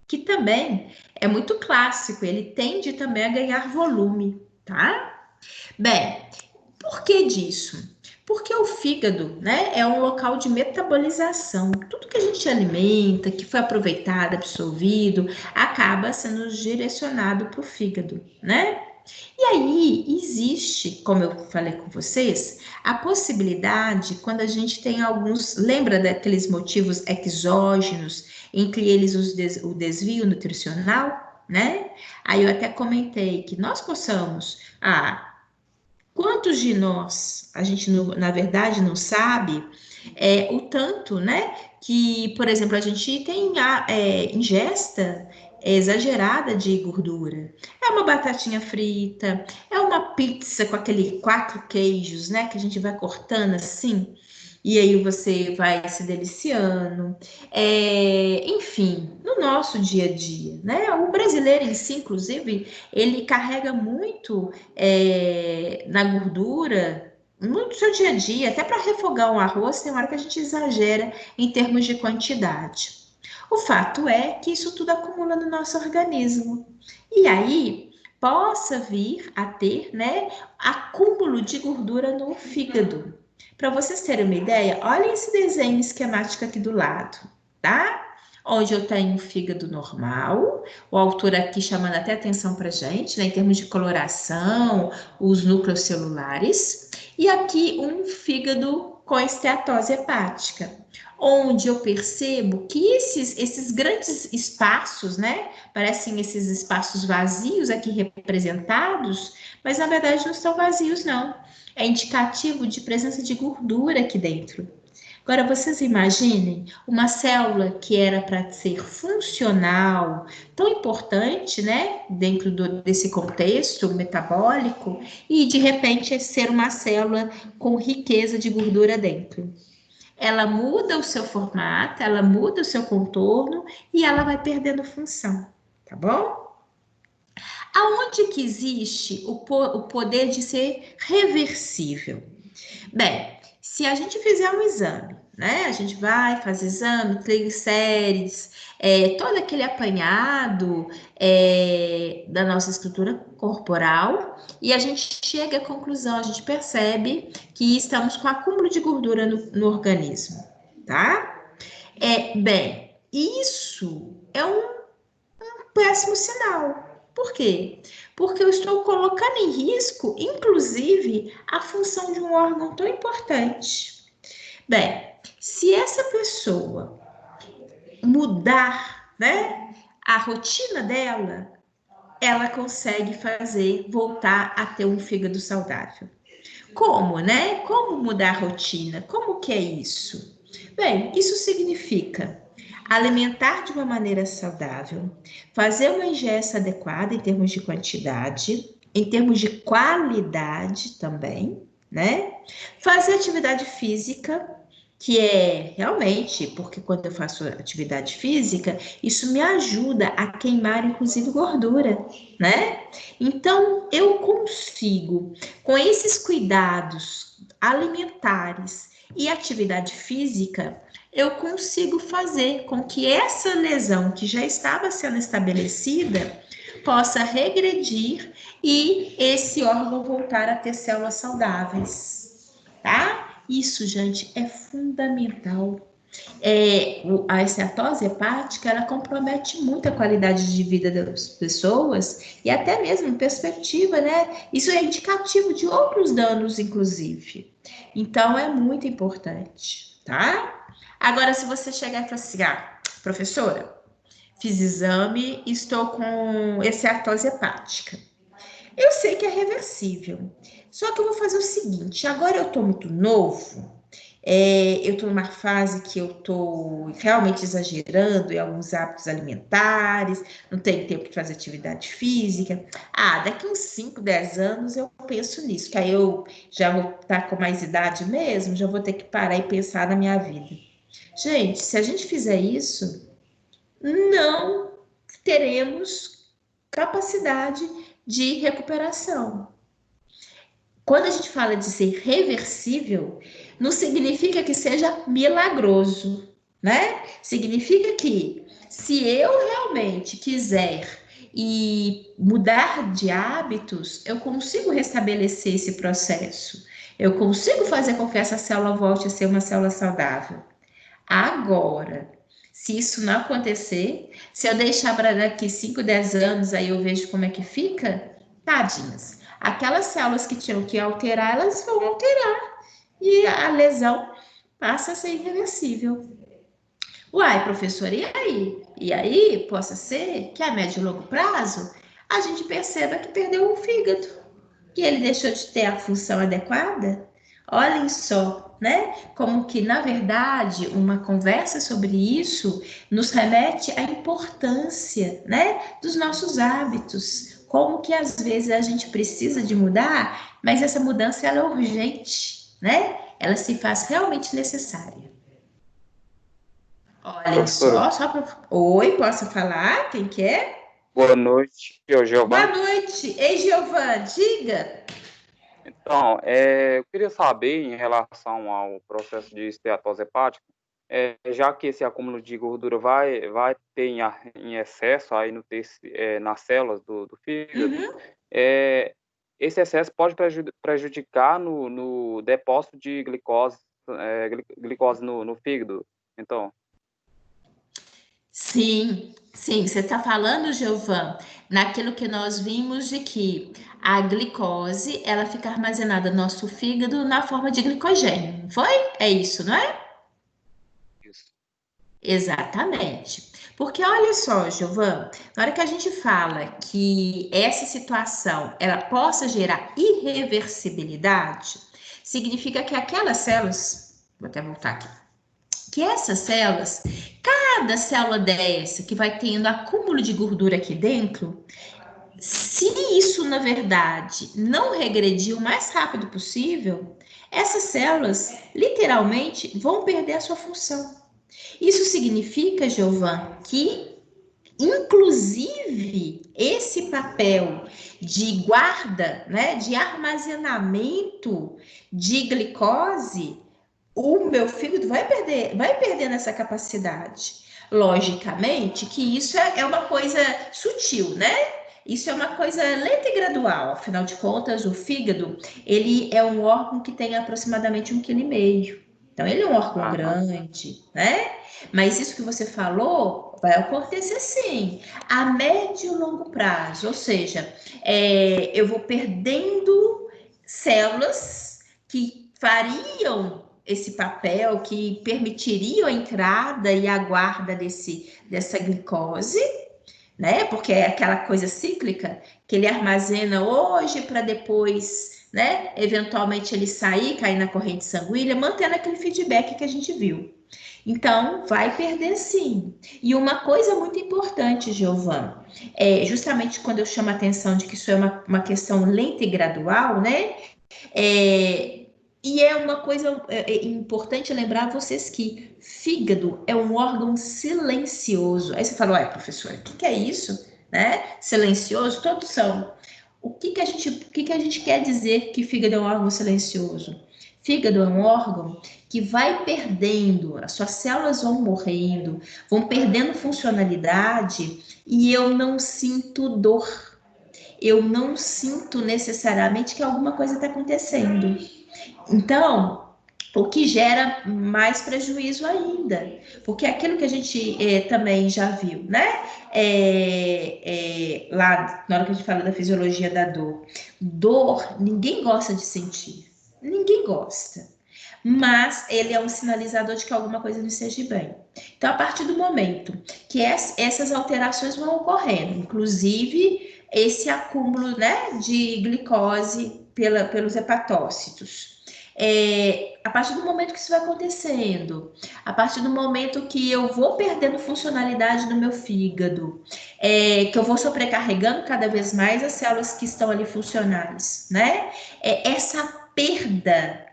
que também é muito clássico, ele tende também a ganhar volume, tá? Bem, por que disso? Porque o fígado, né, é um local de metabolização. Tudo que a gente alimenta, que foi aproveitado, absorvido, acaba sendo direcionado para o fígado, né? E aí existe, como eu falei com vocês, a possibilidade quando a gente tem alguns, lembra daqueles motivos exógenos, entre eles o desvio nutricional, né? Aí eu até comentei que nós possamos, quantos de nós, a gente na verdade não sabe, o tanto, né? Que, por exemplo, a gente tem a ingesta exagerada de gordura. É uma batatinha frita, é uma pizza com aquele 4 queijos, né? Que a gente vai cortando assim, e aí você vai se deliciando. Enfim, no nosso dia a dia, né? O brasileiro em si, inclusive, ele carrega muito na gordura no seu dia a dia, até para refogar um arroz, tem hora que a gente exagera em termos de quantidade. O fato é que isso tudo acumula no nosso organismo. E aí possa vir a ter, né, acúmulo de gordura no fígado. Para vocês terem uma ideia, olha esse desenho esquemático aqui do lado, tá? Onde eu tenho um fígado normal, o autor aqui chamando até atenção para gente, né, em termos de coloração, os núcleos celulares, e aqui um fígado com esteatose hepática, onde eu percebo que esses grandes espaços, né, parecem esses espaços vazios aqui representados, mas na verdade não estão vazios, não. É indicativo de presença de gordura aqui dentro. Agora, vocês imaginem uma célula que era para ser funcional, tão importante, né, dentro desse contexto metabólico, e de repente ser uma célula com riqueza de gordura dentro. Ela muda o seu formato, ela muda o seu contorno e ela vai perdendo função, tá bom? Aonde que existe o poder de ser reversível? Bem, se a gente fizer um exame, né? A gente vai, faz exame, triglicérides, todo aquele apanhado da nossa estrutura corporal, e a gente chega à conclusão, a gente percebe que estamos com acúmulo de gordura no organismo, tá? Bem, isso é um péssimo sinal. Por quê? Porque eu estou colocando em risco, inclusive, a função de um órgão tão importante. Bem, se essa pessoa mudar, né, a rotina dela, ela consegue voltar a ter um fígado saudável. Como, né? Como mudar a rotina? Como que é isso? Bem, isso significa alimentar de uma maneira saudável, fazer uma ingesta adequada em termos de quantidade, em termos de qualidade também, né? Fazer atividade física, que é realmente, porque quando eu faço atividade física, isso me ajuda a queimar, inclusive, gordura, né? Então, eu consigo, com esses cuidados alimentares e atividade física, eu consigo fazer com que essa lesão que já estava sendo estabelecida possa regredir e esse órgão voltar a ter células saudáveis, tá? Isso, gente, é fundamental. A esteatose hepática, ela compromete muito a qualidade de vida das pessoas e até mesmo perspectiva, né? Isso é indicativo de outros danos, inclusive. Então, é muito importante, tá? Agora, se você chegar e falar assim, professora, fiz exame, estou com esteatose hepática. Eu sei que é reversível. Só que eu vou fazer o seguinte: agora eu tô muito novo, eu tô numa fase que eu tô realmente exagerando em alguns hábitos alimentares, não tenho tempo de fazer atividade física. Daqui uns 5, 10 anos eu penso nisso, que aí eu já vou estar com mais idade mesmo, já vou ter que parar e pensar na minha vida. Gente, se a gente fizer isso, não teremos capacidade de recuperação. Quando a gente fala de ser reversível, não significa que seja milagroso, né? Significa que se eu realmente quiser e mudar de hábitos, eu consigo restabelecer esse processo. Eu consigo fazer com que essa célula volte a ser uma célula saudável. Agora, se isso não acontecer, se eu deixar para daqui 5, 10 anos, aí eu vejo como é que fica, tadinhas. Aquelas células que tinham que alterar, elas vão alterar e a lesão passa a ser irreversível. Uai, professora, e aí? E aí, possa ser que a médio e longo prazo a gente perceba que perdeu o fígado, que ele deixou de ter a função adequada. Olhem só, né? Como que, na verdade, uma conversa sobre isso nos remete à importância, né, dos nossos hábitos. Como que às vezes a gente precisa de mudar, mas essa mudança ela é urgente, né? Ela se faz realmente necessária. Olhem Professora, só para. Oi, posso falar? Quem quer? boa noite, eu, Boa Giovanni. noite. Ei, Giovanni, diga. Então, eu queria saber em relação ao processo de esteatose hepática, já que esse acúmulo de gordura vai ter em excesso aí nas células do fígado, Uhum. é, esse excesso pode prejudicar no depósito de glicose no fígado. Então, Sim, sim, você está falando, Giovan, naquilo que nós vimos de que a glicose, ela fica armazenada no nosso fígado na forma de glicogênio, não foi? É isso, não é? Isso. Exatamente. Porque olha só, Giovan, na hora que a gente fala que essa situação ela possa gerar irreversibilidade, significa que aquelas células, vou até voltar aqui, que essas células, cada célula dessa que vai tendo acúmulo de gordura aqui dentro, se isso na verdade não regredir o mais rápido possível, essas células literalmente vão perder a sua função. Isso significa, Giovan, que inclusive esse papel de guarda, né, de armazenamento de glicose, o meu fígado vai perder essa capacidade. Logicamente que isso é uma coisa sutil, né? Isso é uma coisa lenta e gradual. Afinal de contas, o fígado, ele é um órgão que tem aproximadamente 1,5 kg. Então, ele é um órgão Aham. grande, né? Mas isso que você falou vai acontecer sim, a médio e longo prazo. Ou seja, eu vou perdendo células que fariam esse papel, que permitiriam a entrada e a guarda dessa glicose, né? Porque é aquela coisa cíclica que ele armazena hoje para depois, né? Eventualmente ele sair, cair na corrente sanguínea, mantendo aquele feedback que a gente viu. Então, vai perder sim. E uma coisa muito importante, Giovana, justamente quando eu chamo a atenção de que isso é uma questão lenta e gradual, né? É, e é uma coisa importante lembrar vocês que fígado é um órgão silencioso. Aí você fala, ué, professora, o que, que é isso? Né? Silencioso? Todos são. O que que a gente quer dizer que fígado é um órgão silencioso? Fígado é um órgão que vai perdendo, as suas células vão morrendo, vão perdendo funcionalidade e eu não sinto dor. Eu não sinto necessariamente que alguma coisa está acontecendo. Então, o que gera mais prejuízo ainda, porque é aquilo que a gente também já viu, né? Lá na hora que a gente fala da fisiologia da dor, dor ninguém gosta de sentir, ninguém gosta, mas ele é um sinalizador de que alguma coisa não esteja bem. Então, a partir do momento que essas alterações vão ocorrendo, inclusive esse acúmulo, né, de glicose pelos hepatócitos. A partir do momento que isso vai acontecendo, a partir do momento que eu vou perdendo funcionalidade no meu fígado, que eu vou sobrecarregando cada vez mais as células que estão ali funcionais, né? Essa perda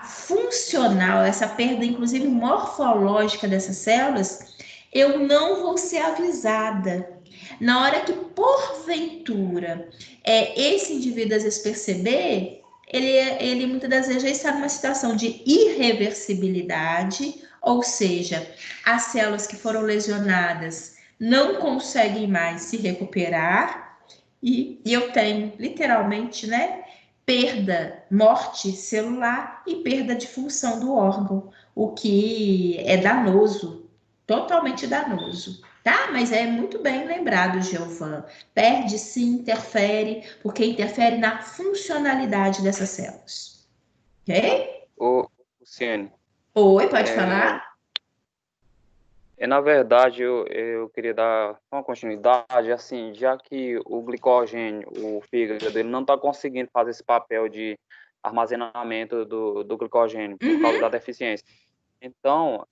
funcional, essa perda, inclusive morfológica dessas células, eu não vou ser avisada. Na hora que, porventura, esse indivíduo às vezes perceber, ele muitas das vezes já está numa situação de irreversibilidade, ou seja, as células que foram lesionadas não conseguem mais se recuperar, e eu tenho literalmente, né, perda, morte celular e perda de função do órgão, o que é danoso, totalmente danoso, tá? Mas é muito bem lembrado, Geovan. Perde sim, interfere, porque interfere na funcionalidade dessas células. Ok? Ô, Luciene, Oi, pode é, falar? na verdade, eu queria dar uma continuidade, assim, já que o glicogênio, o fígado dele não está conseguindo fazer esse papel de armazenamento do glicogênio por causa da Uhum. deficiência. Então,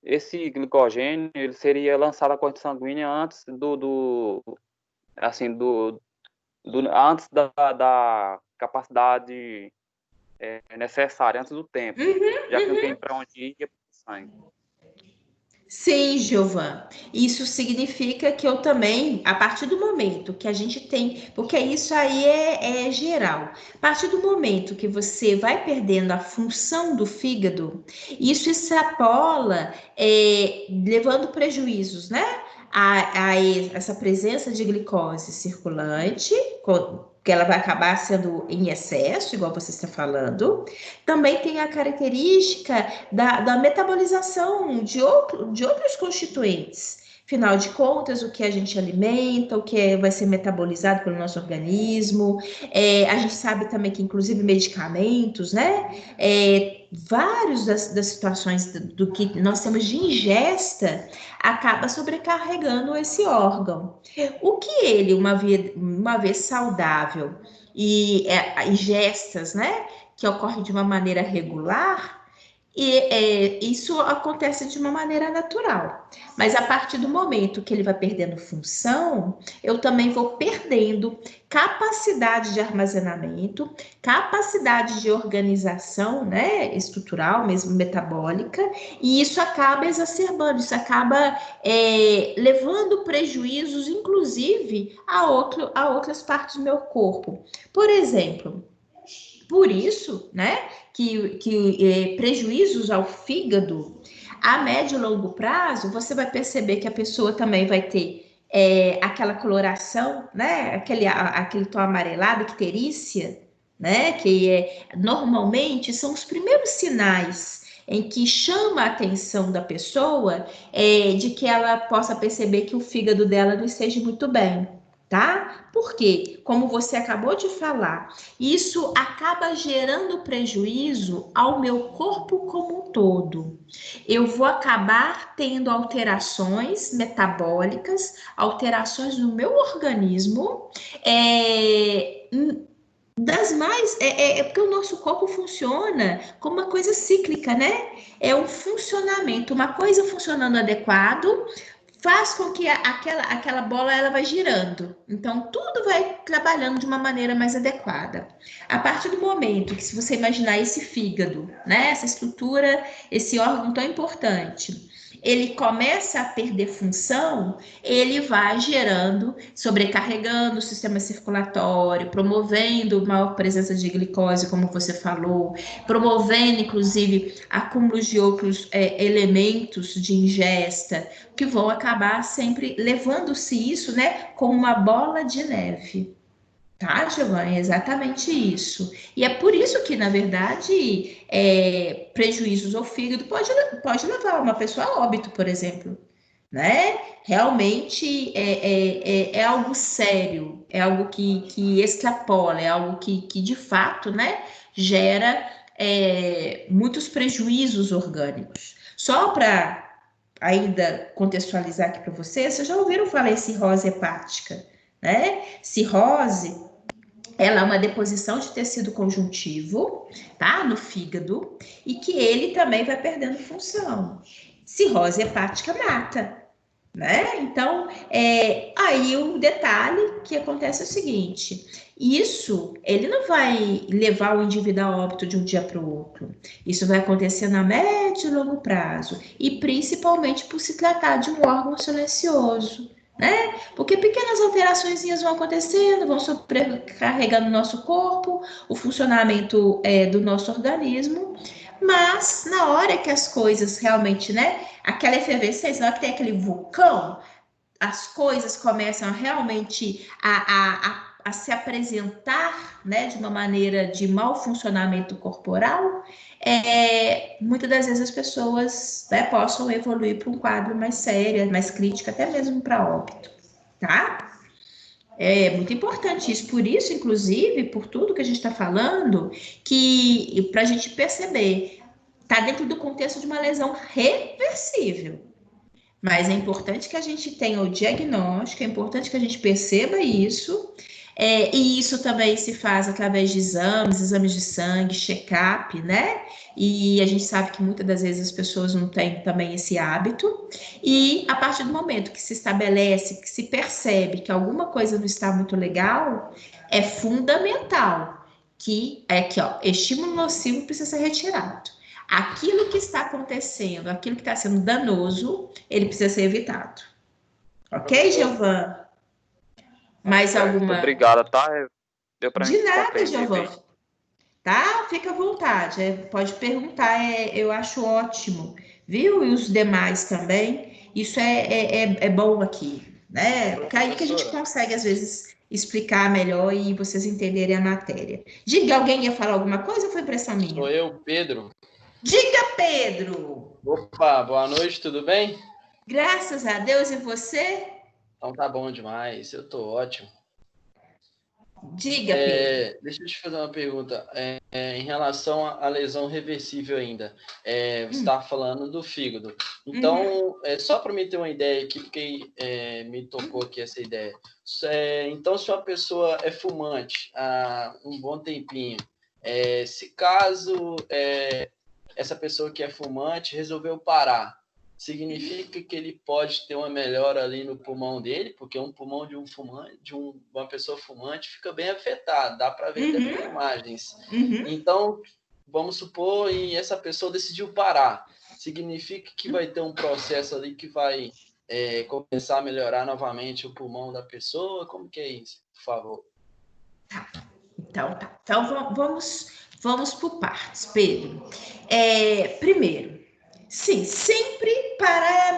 esse glicogênio, ele seria lançado à corrente sanguínea antes assim, antes da capacidade necessária, antes do tempo, já que não tem para onde ir para o sangue. Sim, Giovan. Isso significa que eu também, a partir do momento que a gente tem, porque isso aí é geral, a partir do momento que você vai perdendo a função do fígado, isso extrapola, levando prejuízos, né? A essa presença de glicose circulante, porque ela vai acabar sendo em excesso, igual você está falando. Também tem a característica da metabolização de outros constituintes. Afinal de contas, o que a gente alimenta, o que vai ser metabolizado pelo nosso organismo. A gente sabe também que, inclusive, medicamentos, né? Vários das situações do que nós temos de ingesta acaba sobrecarregando esse órgão. O que ele, uma vez saudável e ingestas, né? Que ocorre de uma maneira regular, isso acontece de uma maneira natural. Mas a partir do momento que ele vai perdendo função, eu também vou perdendo capacidade de armazenamento, capacidade de organização, né, estrutural, mesmo metabólica, e isso acaba exacerbando, isso acaba levando prejuízos, inclusive, a outras partes do meu corpo. Por exemplo, por isso, né, que prejuízos ao fígado, a médio e longo prazo, você vai perceber que a pessoa também vai ter aquela coloração, né, aquele tom amarelado, icterícia, né, que normalmente são os primeiros sinais em que chama a atenção da pessoa de que ela possa perceber que o fígado dela não esteja muito bem. Tá? Porque, como você acabou de falar, isso acaba gerando prejuízo ao meu corpo como um todo. Eu vou acabar tendo alterações metabólicas, alterações no meu organismo, das mais. Porque o nosso corpo funciona como uma coisa cíclica, né? É um funcionamento, uma coisa funcionando adequado faz com que aquela bola ela vai girando. Então, tudo vai trabalhando de uma maneira mais adequada. A partir do momento que, se você imaginar esse fígado, né, essa estrutura, esse órgão tão importante, ele começa a perder função, ele vai gerando, sobrecarregando o sistema circulatório, promovendo maior presença de glicose, como você falou, promovendo, inclusive, acúmulos de outros elementos de ingesta, que vão acabar sempre levando-se isso, né, como uma bola de neve. Tá, Giovanni? É exatamente isso. E é por isso que, na verdade, prejuízos ao fígado pode levar uma pessoa a óbito, por exemplo. Né? Realmente é algo sério, é algo que extrapola, é algo que de fato, né, gera muitos prejuízos orgânicos. Só para ainda contextualizar aqui para vocês já ouviram falar em cirrose hepática, né? Cirrose, ela é uma deposição de tecido conjuntivo, tá? No fígado, e que ele também vai perdendo função. Cirrose hepática mata, né? Então, aí o detalhe que acontece é o seguinte: isso ele não vai levar o indivíduo a óbito de um dia para o outro. Isso vai acontecer na médio e longo prazo, e principalmente por se tratar de um órgão silencioso, né? Porque pequenas alterações vão acontecendo, vão sobrecarregando o nosso corpo, o funcionamento do nosso organismo, mas na hora que as coisas realmente, né? Aquela efervescência, na hora que tem aquele vulcão, as coisas começam realmente a se apresentar, né, de uma maneira de mau funcionamento corporal, muitas das vezes as pessoas, né, possam evoluir para um quadro mais sério, mais crítico, até mesmo para óbito, tá? É muito importante isso, por isso, inclusive, por tudo que a gente está falando, que para a gente perceber, está dentro do contexto de uma lesão reversível. Mas é importante que a gente tenha o diagnóstico, é importante que a gente perceba isso, e isso também se faz através de exames de sangue, check-up, né? E a gente sabe que muitas das vezes as pessoas não têm também esse hábito, e a partir do momento que se estabelece, que se percebe que alguma coisa não está muito legal, é fundamental que, aqui, ó, estímulo nocivo precisa ser retirado. Aquilo que está acontecendo, aquilo que está sendo danoso, ele precisa ser evitado. Ok, Gilvan? Mais alguma? Obrigada, tá? Deu para De nada, compreender Gilvan. bem. Tá? Fica à vontade. Pode perguntar, eu acho ótimo. Viu? E os demais também. Isso é bom aqui, né? Porque aí que a gente consegue, às vezes, explicar melhor e vocês entenderem a matéria. Diga, alguém ia falar alguma coisa ou foi impressão minha? Sou eu, Pedro. Diga, Pedro! Opa, boa noite, tudo bem? Graças a Deus, e você? Então tá bom demais, eu tô ótimo. Diga, Pedro. Deixa eu te fazer uma pergunta. Em relação à lesão reversível ainda, você estava falando do fígado. Então, só para me ter uma ideia aqui, porque me tocou aqui essa ideia. Então, se uma pessoa é fumante há um bom tempinho, se caso essa pessoa que é fumante resolveu parar, significa que ele pode ter uma melhora ali no pulmão dele, porque um pulmão de um fumante, uma pessoa fumante, fica bem afetado, dá para ver pelas imagens. Então, vamos supor, e essa pessoa decidiu parar, significa que vai ter um processo ali que vai começar a melhorar novamente o pulmão da pessoa? Como que é isso, por favor? Então, tá. Então, vamos por partes, Pedro. Primeiro, sim, sempre parar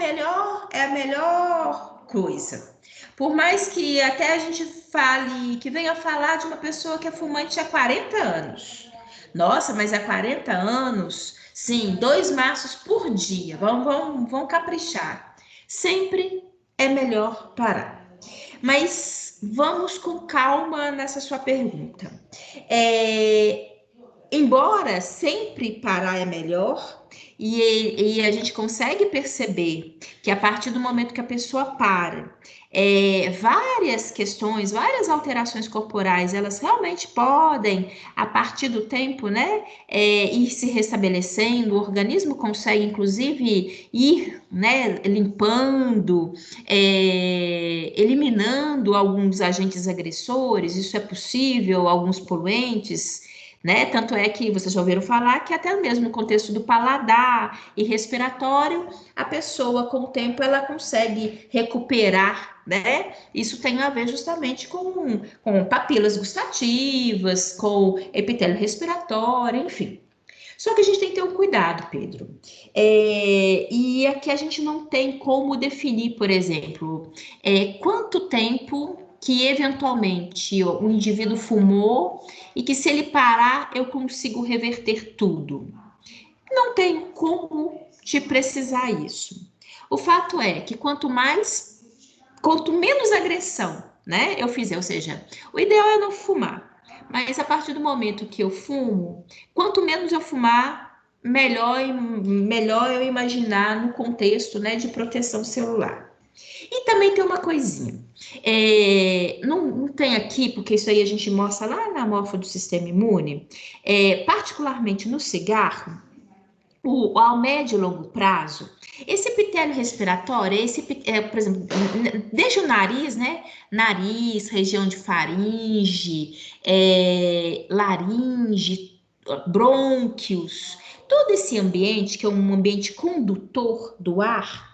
é a melhor coisa. Por mais que até a gente fale, que venha falar de uma pessoa que é fumante há 40 anos. Nossa, mas há 40 anos, sim, 2 maços por dia. Vamos caprichar. Sempre é melhor parar. Mas vamos com calma nessa sua pergunta. Embora sempre parar é melhor, e a gente consegue perceber que a partir do momento que a pessoa para, várias questões, várias alterações corporais, elas realmente podem, a partir do tempo, né, ir se restabelecendo, o organismo consegue, inclusive, ir, né, limpando, eliminando alguns agentes agressores, isso é possível, alguns poluentes, né? Tanto é que vocês já ouviram falar que até mesmo no contexto do paladar e respiratório, a pessoa com o tempo ela consegue recuperar, né? Isso tem a ver justamente com papilas gustativas, com epitélio respiratório, enfim. Só que a gente tem que ter um cuidado, Pedro. E aqui a gente não tem como definir, por exemplo, quanto tempo que eventualmente o indivíduo fumou e que se ele parar eu consigo reverter tudo. Não tem como te precisar isso. O fato é que quanto menos agressão, né, eu fizer, ou seja, o ideal é não fumar. Mas a partir do momento que eu fumo, quanto menos eu fumar, melhor eu imaginar no contexto, né, de proteção celular. E também tem uma coisinha, não tem aqui, porque isso aí a gente mostra lá na morfa do sistema imune, particularmente no cigarro, ao médio e longo prazo, esse epitélio respiratório, por exemplo, desde o nariz, né? Nariz, região de faringe, laringe, brônquios, todo esse ambiente, que é um ambiente condutor do ar,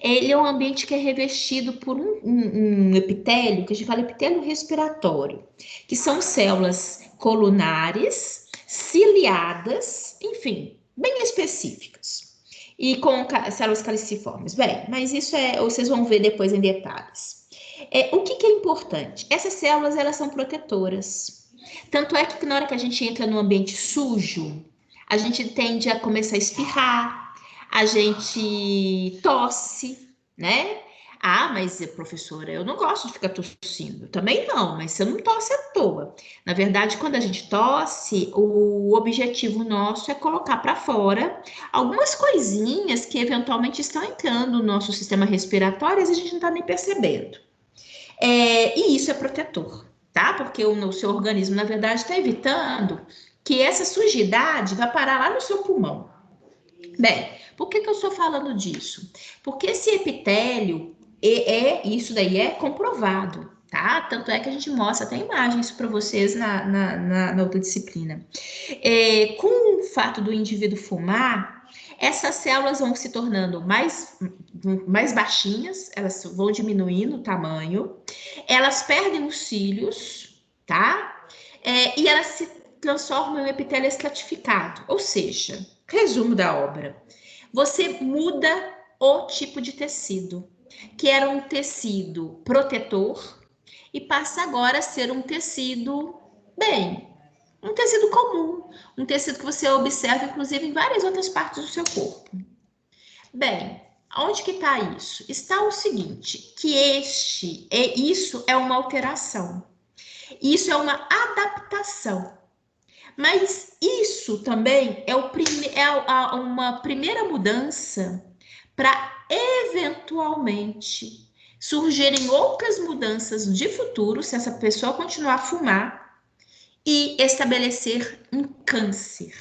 ele é um ambiente que é revestido por um epitélio, que a gente fala epitélio respiratório, que são células colunares, ciliadas, enfim, bem específicas. E com células caliciformes. Bem, mas isso vocês vão ver depois em detalhes. O que é importante? Essas células, elas são protetoras. Tanto é que na hora que a gente entra num ambiente sujo, a gente tende a começar a espirrar, a gente tosse, né? Ah, mas professora, eu não gosto de ficar tossindo. Também não, mas você não tosse à toa. Na verdade, quando a gente tosse, o objetivo nosso é colocar para fora algumas coisinhas que eventualmente estão entrando no nosso sistema respiratório e a gente não está nem percebendo. E isso é protetor, tá? Porque o seu organismo, na verdade, está evitando que essa sujidade vá parar lá no seu pulmão. Bem, por que eu estou falando disso? Porque esse epitélio, isso daí é comprovado, tá? Tanto é que a gente mostra até imagens para vocês na outra disciplina. Com o fato do indivíduo fumar, essas células vão se tornando mais baixinhas, elas vão diminuindo o tamanho, elas perdem os cílios, tá? E elas se transformam em epitélio estratificado, ou seja, resumo da obra, você muda o tipo de tecido, que era um tecido protetor, e passa agora a ser um tecido, um tecido comum, um tecido que você observa, inclusive, em várias outras partes do seu corpo. Bem, onde que está isso? Está o seguinte, que isso é uma alteração, isso é uma adaptação, mas isso também é uma primeira mudança para eventualmente surgirem outras mudanças de futuro, se essa pessoa continuar a fumar, e estabelecer um câncer.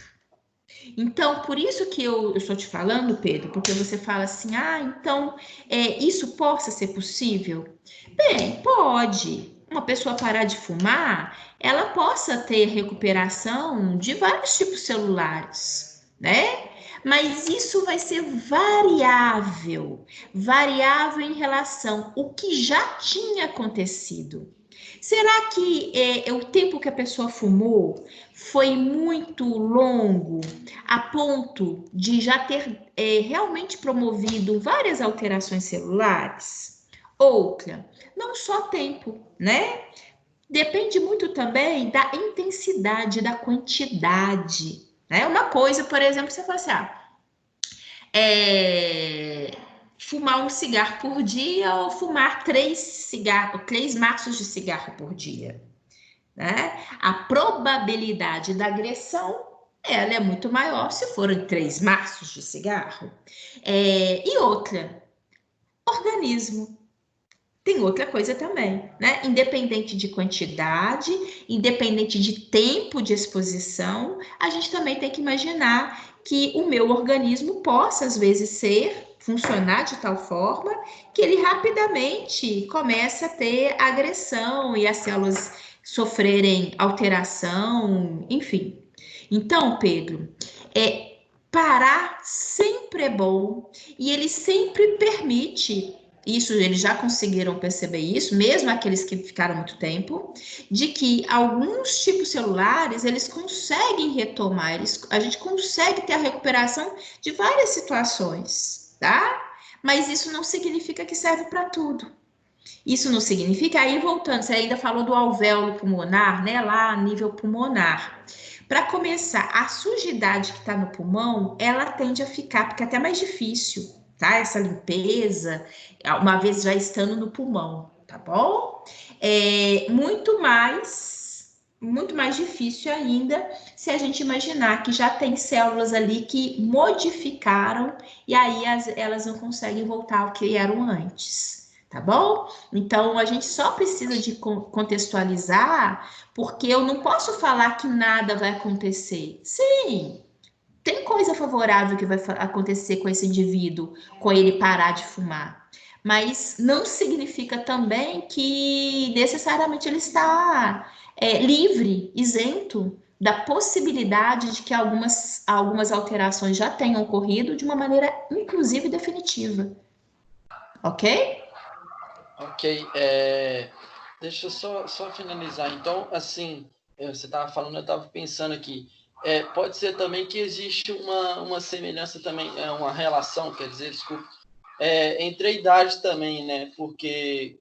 Então, por isso que eu estou te falando, Pedro, porque você fala assim, então, isso possa ser possível? Bem, pode. Uma pessoa parar de fumar, ela possa ter recuperação de vários tipos celulares, né? Mas isso vai ser variável em relação ao que já tinha acontecido. Será que o tempo que a pessoa fumou foi muito longo, a ponto de já ter realmente promovido várias alterações celulares? Outra, não só tempo, né? Depende muito também da intensidade, da quantidade, né? Uma coisa, por exemplo, você fala assim, fumar um cigarro por dia ou fumar 3 maços de cigarro por dia, né? A probabilidade da agressão ela é muito maior se forem 3 maços de cigarro. E outra, organismo. Tem outra coisa também, né? Independente de quantidade, independente de tempo de exposição, a gente também tem que imaginar que o meu organismo possa, às vezes, funcionar de tal forma que ele rapidamente começa a ter agressão e as células sofrerem alteração, enfim. Então, Pedro, parar sempre é bom e ele sempre permite. Isso, eles já conseguiram perceber isso, mesmo aqueles que ficaram muito tempo, de que alguns tipos celulares, eles conseguem retomar, a gente consegue ter a recuperação de várias situações, tá? Mas isso não significa que serve para tudo. Isso não significa, aí voltando, você ainda falou do alvéolo pulmonar, né, lá a nível pulmonar. Para começar, a sujidade que está no pulmão, ela tende a ficar, porque é até mais difícil, tá? Essa limpeza, uma vez já estando no pulmão, tá bom? Muito mais difícil ainda se a gente imaginar que já tem células ali que modificaram e aí elas não conseguem voltar ao que eram antes, tá bom? Então, a gente só precisa de contextualizar, porque eu não posso falar que nada vai acontecer. Sim, tem coisa favorável que vai acontecer com esse indivíduo, com ele parar de fumar. Mas não significa também que necessariamente ele está livre, isento da possibilidade de que algumas alterações já tenham ocorrido de uma maneira, inclusive, definitiva. Ok? Ok. Deixa eu só finalizar. Então, assim, você estava falando, eu estava pensando aqui. Pode ser também que existe uma semelhança também, uma relação, quer dizer, desculpa, entre a idade também, né? Porque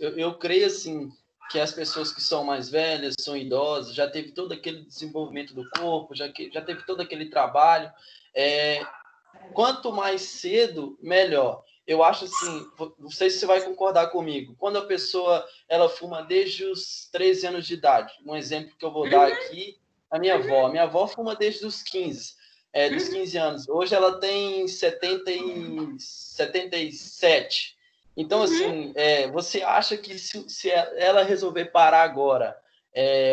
eu creio, assim, que as pessoas que são mais velhas, são idosas, já teve todo aquele desenvolvimento do corpo, já teve todo aquele trabalho. Quanto mais cedo, melhor. Eu acho assim, não sei se você vai concordar comigo, quando a pessoa ela fuma desde os 13 anos de idade, um exemplo que eu vou dar aqui, a minha avó fuma desde os 15, dos 15 anos, hoje ela tem 77, então assim, você acha que se ela resolver parar agora,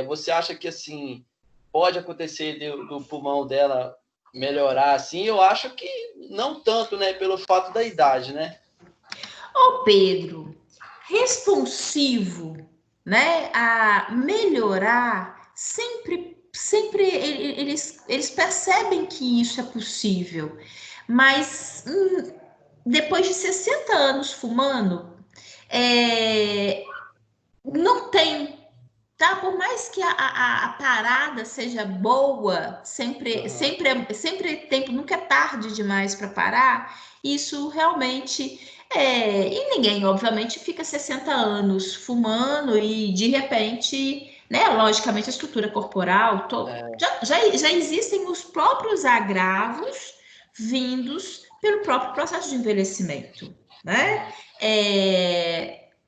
você acha que assim, pode acontecer do pulmão dela melhorar assim? Eu acho que não tanto, né, pelo fato da idade, né? Ô Pedro, responsivo, né, a melhorar, sempre eles percebem que isso é possível, mas depois de 60 anos fumando, não tem tá? Por mais que a parada seja boa, sempre tempo, nunca é tarde demais para parar, isso realmente e ninguém, obviamente, fica 60 anos fumando e de repente, né? Logicamente, a estrutura corporal, já existem os próprios agravos vindos pelo próprio processo de envelhecimento, né?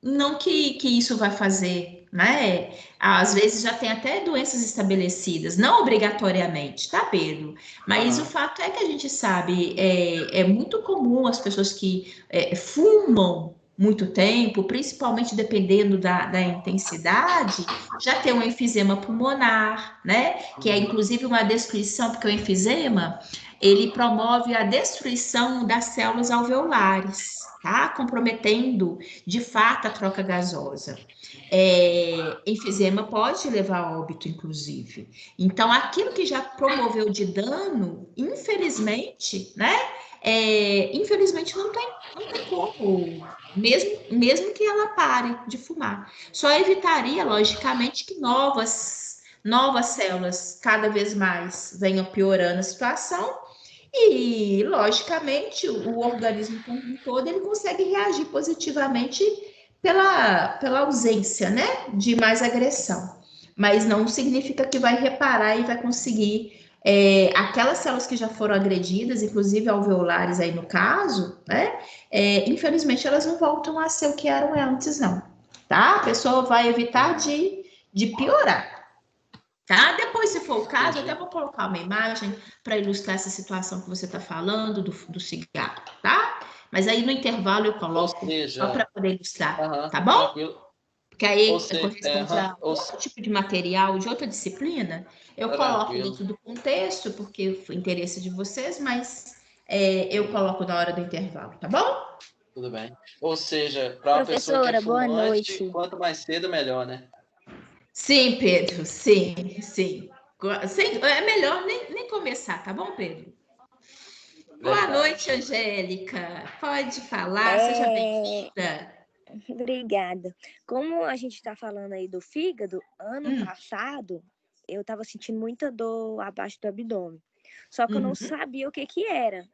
Não que isso vai fazer, né? Às vezes já tem até doenças estabelecidas, não obrigatoriamente, tá, Pedro? Mas o fato é que a gente sabe, é muito comum as pessoas que fumam muito tempo, principalmente dependendo da intensidade, já ter um enfisema pulmonar, né? Que é inclusive uma destruição, porque o enfisema ele promove a destruição das células alveolares, tá? Comprometendo de fato a troca gasosa. Enfisema pode levar a óbito, inclusive. Então, aquilo que já promoveu de dano, infelizmente, né? Infelizmente não tem como, mesmo que ela pare de fumar. Só evitaria, logicamente, que novas células cada vez mais venham piorando a situação e, logicamente, o organismo como um todo ele consegue reagir positivamente pela ausência, né, de mais agressão. Mas não significa que vai reparar e vai conseguir aquelas células que já foram agredidas, inclusive alveolares aí no caso, né? Infelizmente elas não voltam a ser o que eram antes, não. Tá? A pessoa vai evitar de piorar. Tá? Depois, se for o caso, eu até vou colocar uma imagem para ilustrar essa situação que você está falando do cigarro, tá? Mas aí no intervalo eu coloco só para poder ilustrar, tá bom? Tranquilo. Porque aí corresponde a outro tipo de material, de outra disciplina, eu coloco dentro do contexto, porque foi interesse de vocês, mas eu coloco na hora do intervalo, tá bom? Tudo bem. Ou seja, para uma pessoa que é fumante, boa noite. Quanto mais cedo, melhor, né? Sim, Pedro, sim. É melhor nem começar, tá bom, Pedro? Boa noite, Angélica. Pode falar, seja bem-vinda. Obrigada. Como a gente está falando aí do fígado, ano passado eu estava sentindo muita dor abaixo do abdômen. Só que eu não sabia o que era.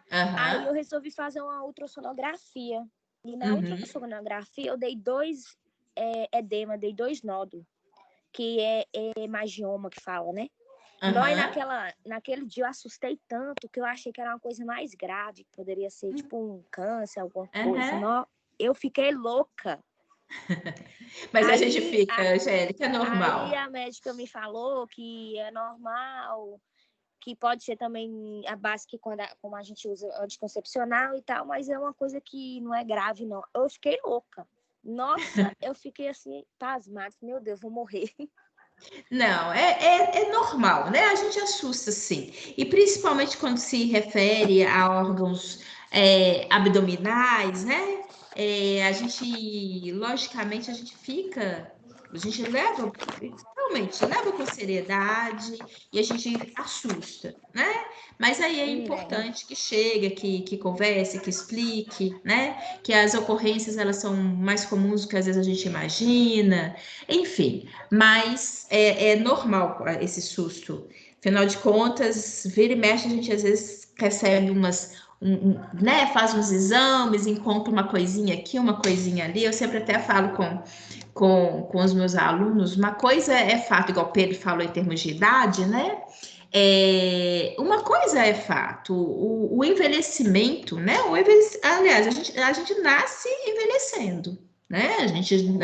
Aí eu resolvi fazer uma ultrassonografia. E na ultrassonografia eu dei 2 edema, dei 2 nódulos, que é hemangioma que fala, né? Nós, naquele dia, eu assustei tanto que eu achei que era uma coisa mais grave, que poderia ser tipo um câncer, alguma coisa. Não, eu fiquei louca. Mas aí, a gente fica, Angélica, é normal. Aí a médica me falou que é normal, que pode ser também a base que como a gente usa anticoncepcional e tal, mas é uma coisa que não é grave, não. Eu fiquei louca. Nossa, eu fiquei assim, pasmada. Meu Deus, vou morrer. Não, é normal, né? A gente assusta, sim. E principalmente quando se refere a órgãos abdominais, né? Logicamente, a gente realmente leva com seriedade e a gente assusta, né? Mas aí é importante que chegue, que converse, que explique, né? Que as ocorrências, elas são mais comuns do que às vezes a gente imagina, enfim. Mas é normal esse susto. Afinal de contas, vira e mexe, a gente às vezes recebe né, faz uns exames, encontra uma coisinha aqui, uma coisinha ali. Eu sempre até falo com os meus alunos, uma coisa é fato, igual o Pedro falou em termos de idade, né? Uma coisa é fato, o envelhecimento, né? Aliás, a gente nasce envelhecendo, né?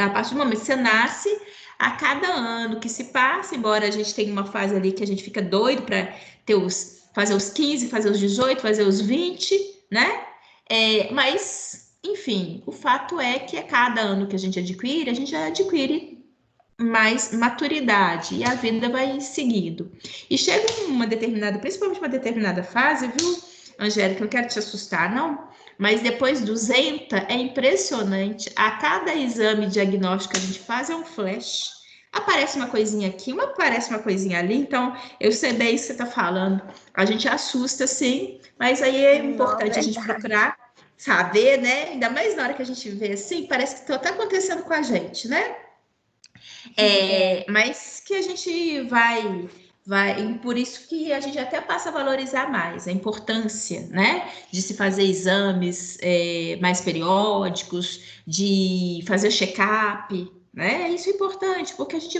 A partir do momento que você nasce, a cada ano que se passa, embora a gente tenha uma fase ali que a gente fica doido para fazer os 15, fazer os 18, fazer os 20, né? Mas, enfim, o fato é que a cada ano que a gente já adquire mais maturidade e a vida vai seguindo. E chega principalmente uma determinada fase, viu, Angélica, não quero te assustar, não, mas depois dos 200, é impressionante, a cada exame diagnóstico que a gente faz é um flash. Aparece uma coisinha aqui, aparece uma coisinha ali, então eu sei bem o que você está falando. A gente assusta, sim, mas aí é importante a gente procurar saber, né? Ainda mais na hora que a gente vê assim, parece que está acontecendo com a gente, né? Mas que a gente vai, por isso que a gente até passa a valorizar mais a importância, né, de se fazer exames mais periódicos, de fazer check-up, né? Isso é importante, porque a gente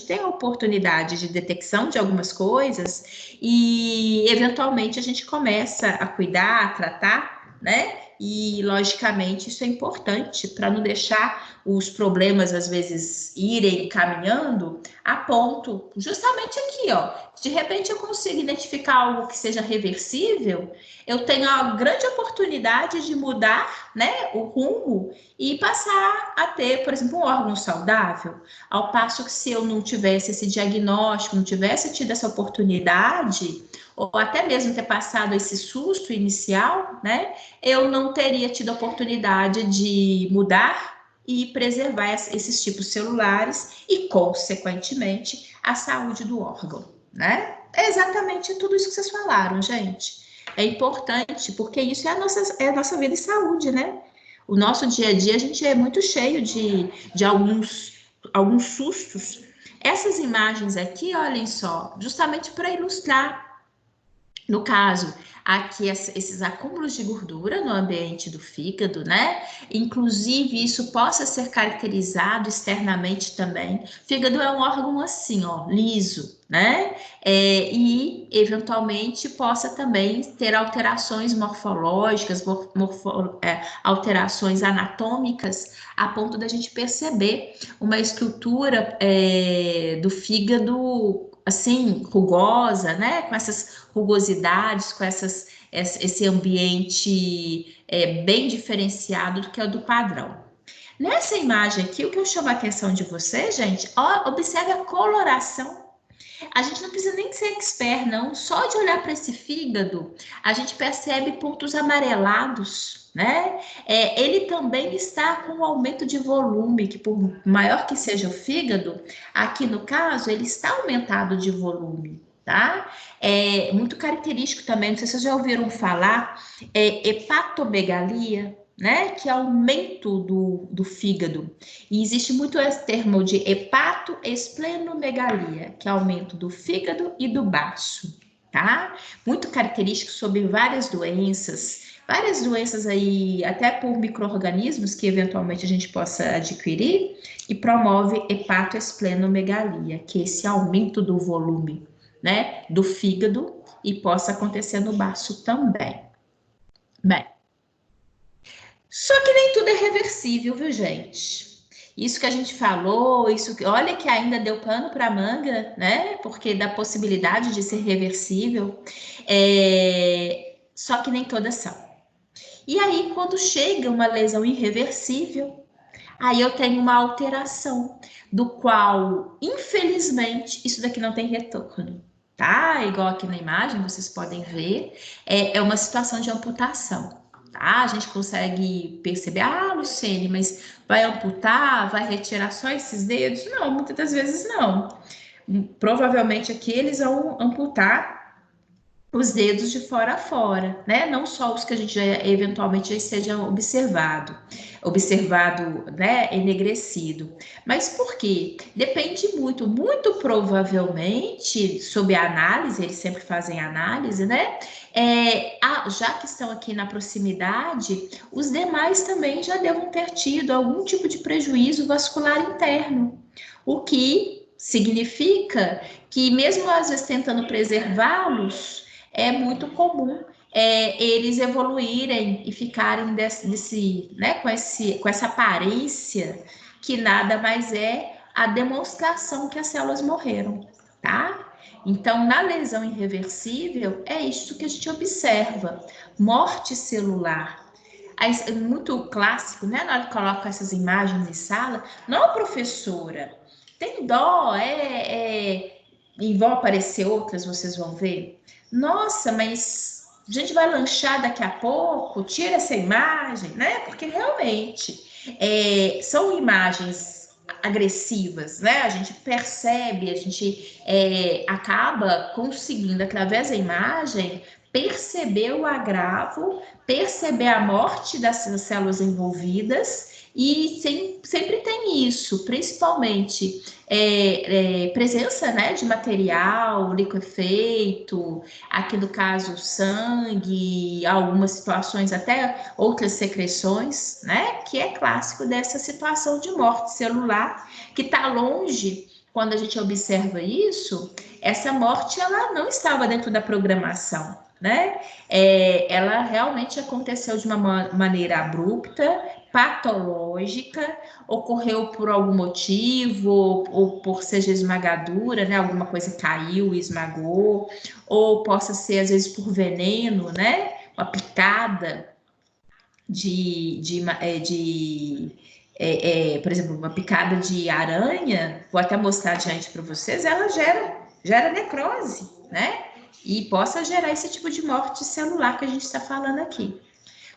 tem a oportunidade de detecção de algumas coisas e eventualmente a gente começa a cuidar, a tratar, né? E logicamente isso é importante para não deixar os problemas às vezes irem caminhando a ponto, justamente aqui, ó, de repente eu consigo identificar algo que seja reversível, eu tenho a grande oportunidade de mudar, né, o rumo e passar a ter, por exemplo, um órgão saudável, ao passo que se eu não tivesse esse diagnóstico, não tivesse tido essa oportunidade, ou até mesmo ter passado esse susto inicial, né, eu não teria tido a oportunidade de mudar e preservar esses tipos celulares e, consequentemente, a saúde do órgão, né? É exatamente tudo isso que vocês falaram, gente. É importante, porque isso é a nossa vida e saúde, né? O nosso dia a dia, a gente é muito cheio de alguns sustos. Essas imagens aqui, olhem só, justamente para ilustrar. No caso, aqui esses acúmulos de gordura no ambiente do fígado, né? Inclusive, isso possa ser caracterizado externamente também. O fígado é um órgão assim, ó, liso, né? E, eventualmente, possa também ter alterações morfológicas, alterações anatômicas, a ponto da gente perceber uma estrutura do fígado assim, rugosa, né? Com essas rugosidades, com esse ambiente bem diferenciado do que é o do padrão. Nessa imagem aqui, o que eu chamo a atenção de você, gente, ó, observe a coloração. A gente não precisa nem ser expert, não. Só de olhar para esse fígado, a gente percebe pontos amarelados, né? Ele também está com um aumento de volume, que por maior que seja o fígado, aqui no caso, ele está aumentado de volume, tá? É muito característico também, não sei se vocês já ouviram falar, hepatomegalia, né? Que é aumento do fígado. E existe muito esse termo de hepatoesplenomegalia, que é aumento do fígado e do baço, tá? Muito característico sobre várias doenças aí, até por micro-organismos que eventualmente a gente possa adquirir, e promove hepatoesplenomegalia, que é esse aumento do volume, né, do fígado, e possa acontecer no baço também. Bem, só que nem tudo é reversível, viu, gente? Isso que a gente falou, olha que ainda deu pano para manga, né? Porque da possibilidade de ser reversível, só que nem todas são. E aí, quando chega uma lesão irreversível, aí eu tenho uma alteração, do qual, infelizmente, isso daqui não tem retorno, tá? Igual aqui na imagem, vocês podem ver, é uma situação de amputação. Tá? A gente consegue perceber, Luciene, mas vai amputar, vai retirar só esses dedos? Não, muitas das vezes não. Provavelmente aqui eles vão amputar os dedos de fora a fora, né? Não só os que a gente já, eventualmente já esteja observado, né, enegrecido. Mas por quê? Depende muito, muito provavelmente, sob a análise, eles sempre fazem análise, né? Já que estão aqui na proximidade, os demais também já devam ter tido algum tipo de prejuízo vascular interno, o que significa que, mesmo às vezes tentando preservá-los, é muito comum eles evoluírem e ficarem né, com essa aparência que nada mais é a demonstração que as células morreram, tá? Então, na lesão irreversível, é isso que a gente observa, morte celular. É muito clássico, né? Na hora que coloco essas imagens em sala, não, professora, tem dó, e vão aparecer outras, vocês vão ver. Nossa, mas a gente vai lanchar daqui a pouco, tira essa imagem, né? Porque realmente são imagens agressivas, né? A gente percebe, a gente acaba conseguindo, através da imagem, perceber o agravo, perceber a morte das células envolvidas E sempre tem isso, principalmente presença, né, de material liquefeito, aqui no caso sangue, algumas situações até outras secreções, né, que é clássico dessa situação de morte celular, que está longe. Quando a gente observa isso, essa morte ela não estava dentro da programação, né? Ela realmente aconteceu de uma maneira abrupta, patológica, ocorreu por algum motivo, ou por seja esmagadura, né? Alguma coisa caiu e esmagou, ou possa ser às vezes por veneno, né? Uma picada por exemplo, uma picada de aranha, vou até mostrar adiante para vocês, ela gera necrose, né? E possa gerar esse tipo de morte celular que a gente está falando aqui.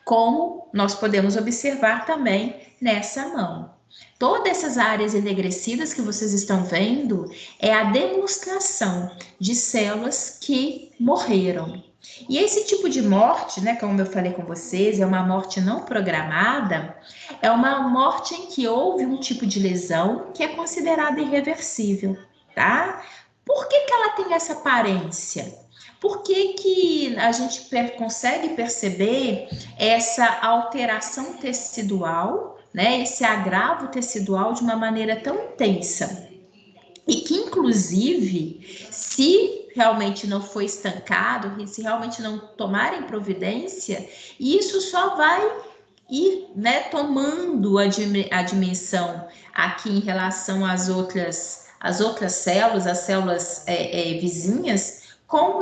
Como nós podemos observar também nessa mão. Todas essas áreas enegrecidas que vocês estão vendo é a demonstração de células que morreram. E esse tipo de morte, né, como eu falei com vocês, é uma morte não programada, é uma morte em que houve um tipo de lesão que é considerada irreversível, tá? Por que ela tem essa aparência? Por que a gente consegue perceber essa alteração tecidual, né, esse agravo tecidual de uma maneira tão intensa? E que, inclusive, se realmente não for estancado, se realmente não tomarem providência, isso só vai ir, né, tomando a dimensão aqui em relação às outras células, as células vizinhas, com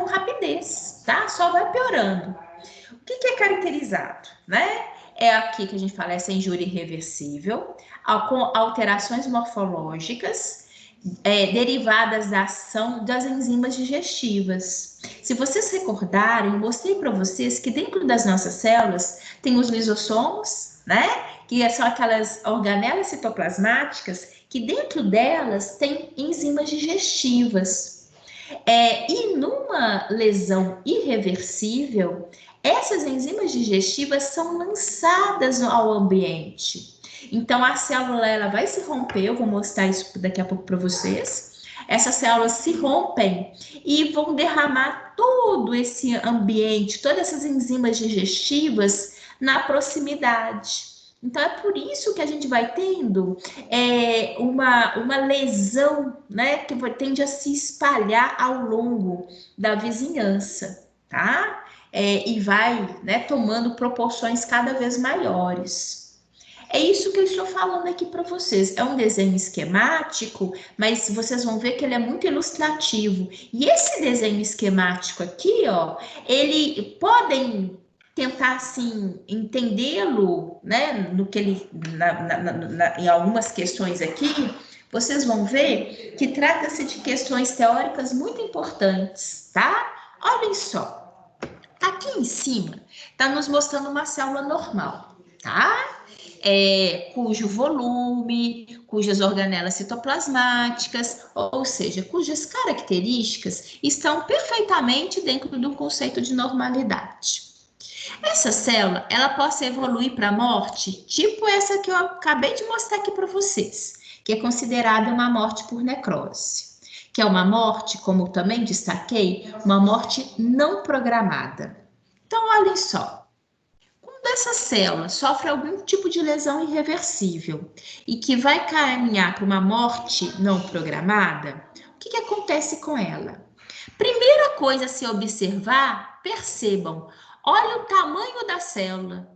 rapidez, tá? Só vai piorando. O que é caracterizado, né? É aqui que a gente fala essa injúria irreversível, com alterações morfológicas, derivadas da ação das enzimas digestivas. Se vocês recordarem, eu mostrei para vocês que dentro das nossas células tem os lisossomos, né? Que são aquelas organelas citoplasmáticas que dentro delas tem enzimas digestivas. E numa lesão irreversível, essas enzimas digestivas são lançadas ao ambiente. Então, a célula ela vai se romper, eu vou mostrar isso daqui a pouco para vocês. Essas células se rompem e vão derramar todo esse ambiente, todas essas enzimas digestivas na proximidade. Então, é por isso que a gente vai tendo uma lesão, né, que tende a se espalhar ao longo da vizinhança, tá? E vai, né, tomando proporções cada vez maiores. É isso que eu estou falando aqui para vocês. É um desenho esquemático, mas vocês vão ver que ele é muito ilustrativo. E esse desenho esquemático aqui, ó, ele podem tentar assim entendê-lo, né? No que ele, em algumas questões aqui, vocês vão ver que trata-se de questões teóricas muito importantes, tá? Olhem só. Aqui em cima está nos mostrando uma célula normal, tá? Cujo volume, cujas organelas citoplasmáticas, ou seja, cujas características estão perfeitamente dentro do conceito de normalidade. Essa célula, ela pode evoluir para a morte, tipo essa que eu acabei de mostrar aqui para vocês, que é considerada uma morte por necrose, que é uma morte, como também destaquei, uma morte não programada. Então, olhem só. Essa célula sofre algum tipo de lesão irreversível e que vai caminhar para uma morte não programada, o que acontece com ela? Primeira coisa a se observar, percebam, olha o tamanho da célula.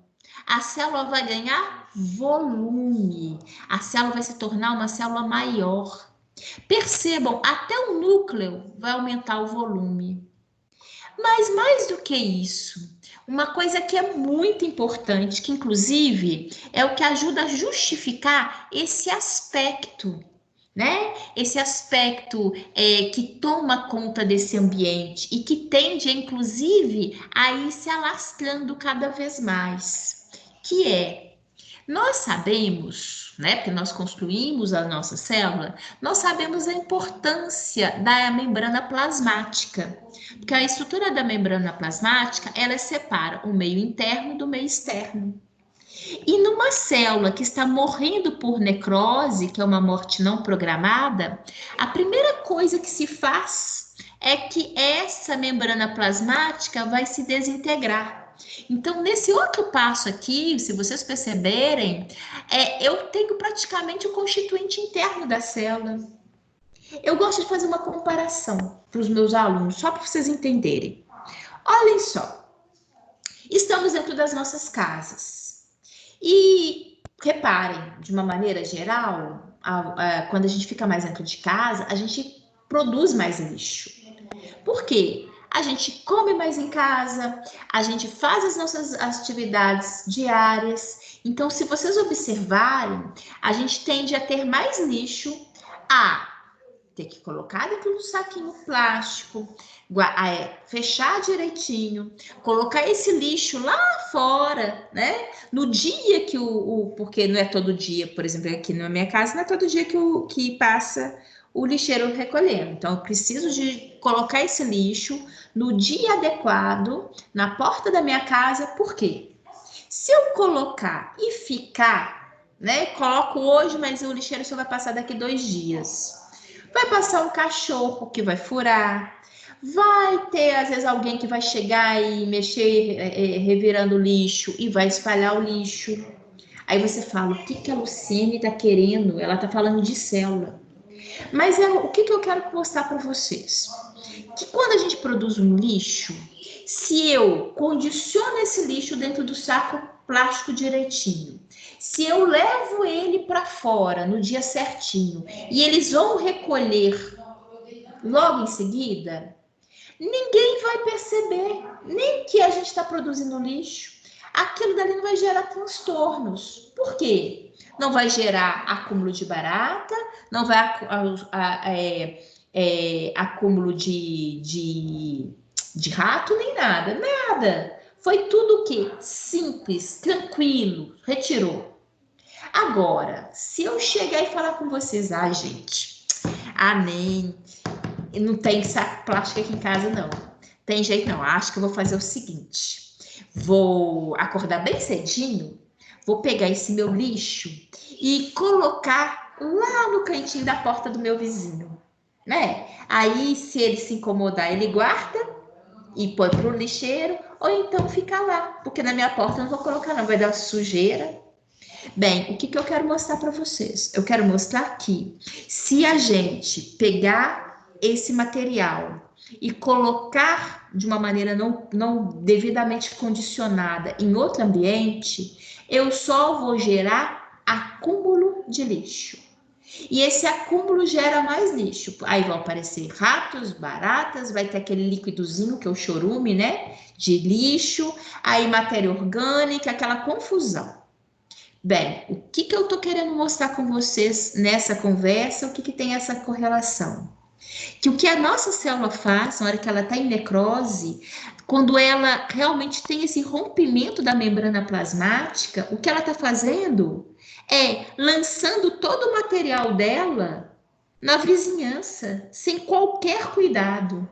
A célula vai ganhar volume, a célula vai se tornar uma célula maior. Percebam, até o núcleo vai aumentar o volume. Mas mais do que isso, uma coisa que é muito importante, que inclusive é o que ajuda a justificar esse aspecto, né? Esse aspecto que toma conta desse ambiente e que tende, inclusive, a ir se alastrando cada vez mais, que nós sabemos, né, porque nós construímos a nossa célula, nós sabemos a importância da membrana plasmática, porque a estrutura da membrana plasmática, ela separa o meio interno do meio externo. E numa célula que está morrendo por necrose, que é uma morte não programada, a primeira coisa que se faz é que essa membrana plasmática vai se desintegrar. Então, nesse outro passo aqui, se vocês perceberem, eu tenho praticamente o constituinte interno da célula. Eu gosto de fazer uma comparação para os meus alunos, só para vocês entenderem. Olhem só, estamos dentro das nossas casas. E reparem, de uma maneira geral, quando a gente fica mais dentro de casa, a gente produz mais lixo. Por quê? A gente come mais em casa, a gente faz as nossas atividades diárias. Então, se vocês observarem, a gente tende a ter mais lixo, ter que colocar dentro do saquinho plástico, fechar direitinho, colocar esse lixo lá fora, né? No dia que porque não é todo dia, por exemplo, aqui na minha casa, não é todo dia que passa o lixeiro recolhendo. Então, eu preciso de colocar esse lixo no dia adequado, na porta da minha casa. Por quê? Se eu colocar e ficar, né? Coloco hoje, mas o lixeiro só vai passar daqui 2 dias. Vai passar um cachorro que vai furar, vai ter, às vezes, alguém que vai chegar e mexer, revirando o lixo e vai espalhar o lixo. Aí você fala, o que a Luciene está querendo? Ela está falando de célula. Mas o que eu quero mostrar para vocês? Que quando a gente produz um lixo, se eu condiciono esse lixo dentro do saco plástico direitinho, se eu levo ele para fora no dia certinho e eles vão recolher logo em seguida, ninguém vai perceber nem que a gente está produzindo lixo. Aquilo dali não vai gerar transtornos. Por quê? Não vai gerar acúmulo de barata, não vai acúmulo de rato, nem nada. Nada. Foi tudo o quê? Simples, tranquilo, retirou. Agora, se eu chegar e falar com vocês, gente, nem, não tem saco plástico aqui em casa, não. Tem jeito não, acho que eu vou fazer o seguinte, vou acordar bem cedinho, vou pegar esse meu lixo e colocar lá no cantinho da porta do meu vizinho, né? Aí, se ele se incomodar, ele guarda e põe para o lixeiro, ou então fica lá, porque na minha porta eu não vou colocar não, vai dar sujeira. Bem, o que eu quero mostrar para vocês? Eu quero mostrar que se a gente pegar esse material e colocar de uma maneira não devidamente condicionada em outro ambiente, eu só vou gerar acúmulo de lixo. E esse acúmulo gera mais lixo. Aí vão aparecer ratos, baratas, vai ter aquele líquidozinho que é o chorume, né? De lixo, aí matéria orgânica, aquela confusão. Bem, o que eu tô querendo mostrar com vocês nessa conversa, o que tem essa correlação? Que o que a nossa célula faz, na hora que ela está em necrose, quando ela realmente tem esse rompimento da membrana plasmática, o que ela está fazendo é lançando todo o material dela na vizinhança, sem qualquer cuidado.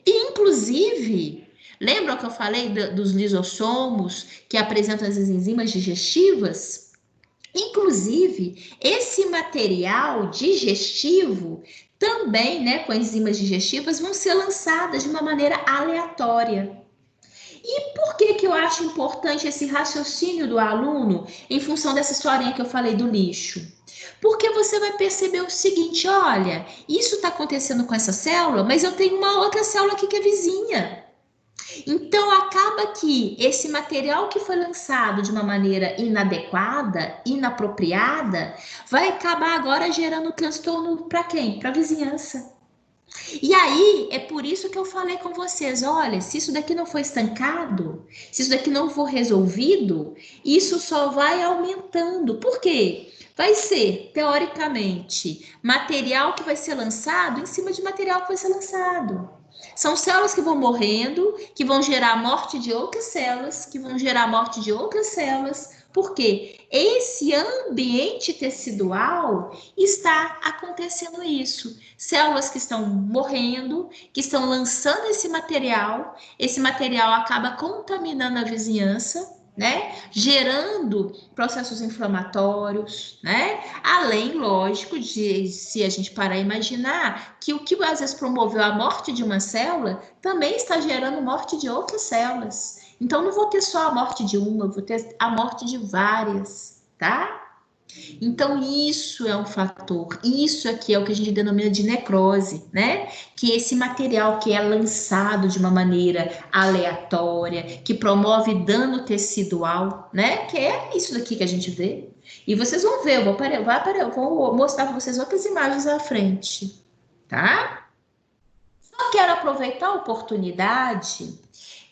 E, inclusive, lembram que eu falei dos lisossomos que apresentam as enzimas digestivas? Inclusive, esse material digestivo também, né, com enzimas digestivas, vão ser lançadas de uma maneira aleatória. E por que eu acho importante esse raciocínio do aluno em função dessa historinha que eu falei do lixo? Porque você vai perceber o seguinte, olha, isso está acontecendo com essa célula, mas eu tenho uma outra célula aqui que é vizinha. Então, acaba que esse material que foi lançado de uma maneira inadequada, inapropriada, vai acabar agora gerando transtorno para quem? Para a vizinhança. E aí, é por isso que eu falei com vocês, olha, se isso daqui não for estancado, se isso daqui não for resolvido, isso só vai aumentando. Por quê? Vai ser, teoricamente, material que vai ser lançado em cima de material que vai ser lançado. São células que vão morrendo, que vão gerar a morte de outras células, que vão gerar a morte de outras células, porque esse ambiente tecidual está acontecendo isso. Células que estão morrendo, que estão lançando esse material acaba contaminando a vizinhança, né? Gerando processos inflamatórios, né? Além, lógico, de se a gente parar a imaginar que o que às vezes promoveu a morte de uma célula também está gerando morte de outras células. Então, não vou ter só a morte de uma, vou ter a morte de várias, tá? Então, isso é um fator, isso aqui é o que a gente denomina de necrose, né? Que esse material que é lançado de uma maneira aleatória, que promove dano tecidual, né? Que é isso daqui que a gente vê. E vocês vão ver, eu vou mostrar para vocês outras imagens à frente, tá? Só quero aproveitar a oportunidade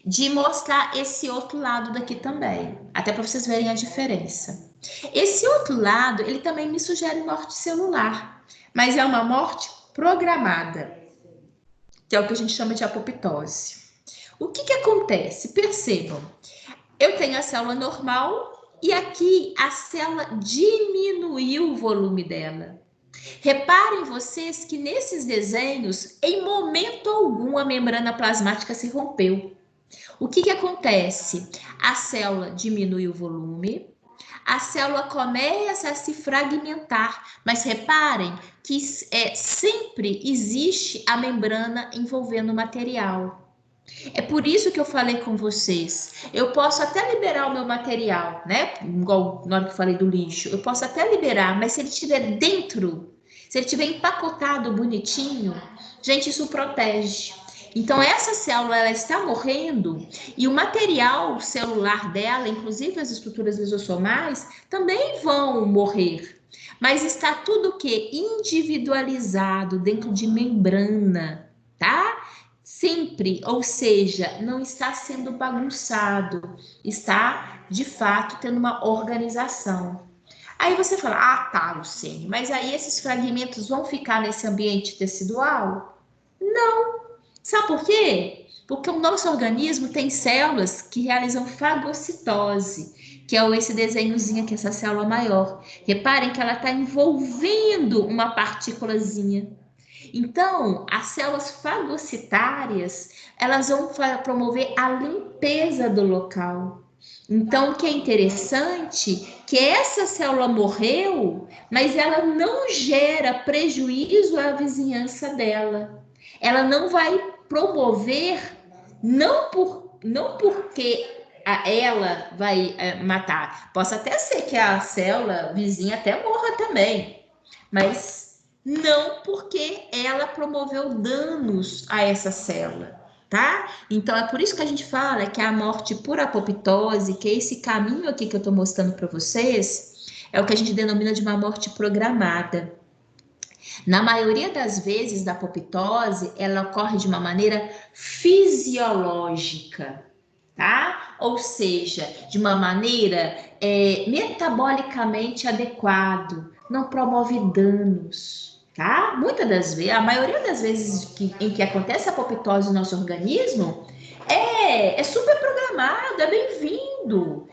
de mostrar esse outro lado daqui também, até para vocês verem a diferença. Esse outro lado, ele também me sugere morte celular, mas é uma morte programada, que é o que a gente chama de apoptose. O que acontece? Percebam, eu tenho a célula normal e aqui a célula diminuiu o volume dela. Reparem vocês que nesses desenhos, em momento algum, a membrana plasmática se rompeu. O que acontece? A célula diminui o volume, a célula começa a se fragmentar, mas reparem que sempre existe a membrana envolvendo o material. É por isso que eu falei com vocês, eu posso até liberar o meu material, né? Igual na hora que eu falei do lixo, eu posso até liberar, mas se ele estiver dentro, se ele estiver empacotado bonitinho, gente, isso protege. Então, essa célula ela está morrendo e o material celular dela, inclusive as estruturas lisossomais, também vão morrer. Mas está tudo o quê? Individualizado dentro de membrana, tá? Sempre, ou seja, não está sendo bagunçado, está, de fato, tendo uma organização. Aí você fala, ah, tá, Luciene, mas aí esses fragmentos vão ficar nesse ambiente tecidual? Não. Sabe por quê? Porque o nosso organismo tem células que realizam fagocitose, que é esse desenhozinho aqui, essa célula maior. Reparem que ela está envolvendo uma partículazinha. Então, as células fagocitárias, elas vão promover a limpeza do local. Então, o que é interessante, que essa célula morreu, mas ela não gera prejuízo à vizinhança dela. Ela não vai promover, não porque ela vai matar. Posso até ser que a célula vizinha até morra também, mas não porque ela promoveu danos a essa célula, tá? Então, é por isso que a gente fala que a morte por apoptose, que é esse caminho aqui que eu tô mostrando para vocês, é o que a gente denomina de uma morte programada. Na maioria das vezes da apoptose, ela ocorre de uma maneira fisiológica, tá? Ou seja, de uma maneira metabolicamente adequado, não promove danos, tá? Muitas das vezes, a maioria das vezes em que acontece a apoptose no nosso organismo, é super programado, é bem-vindo.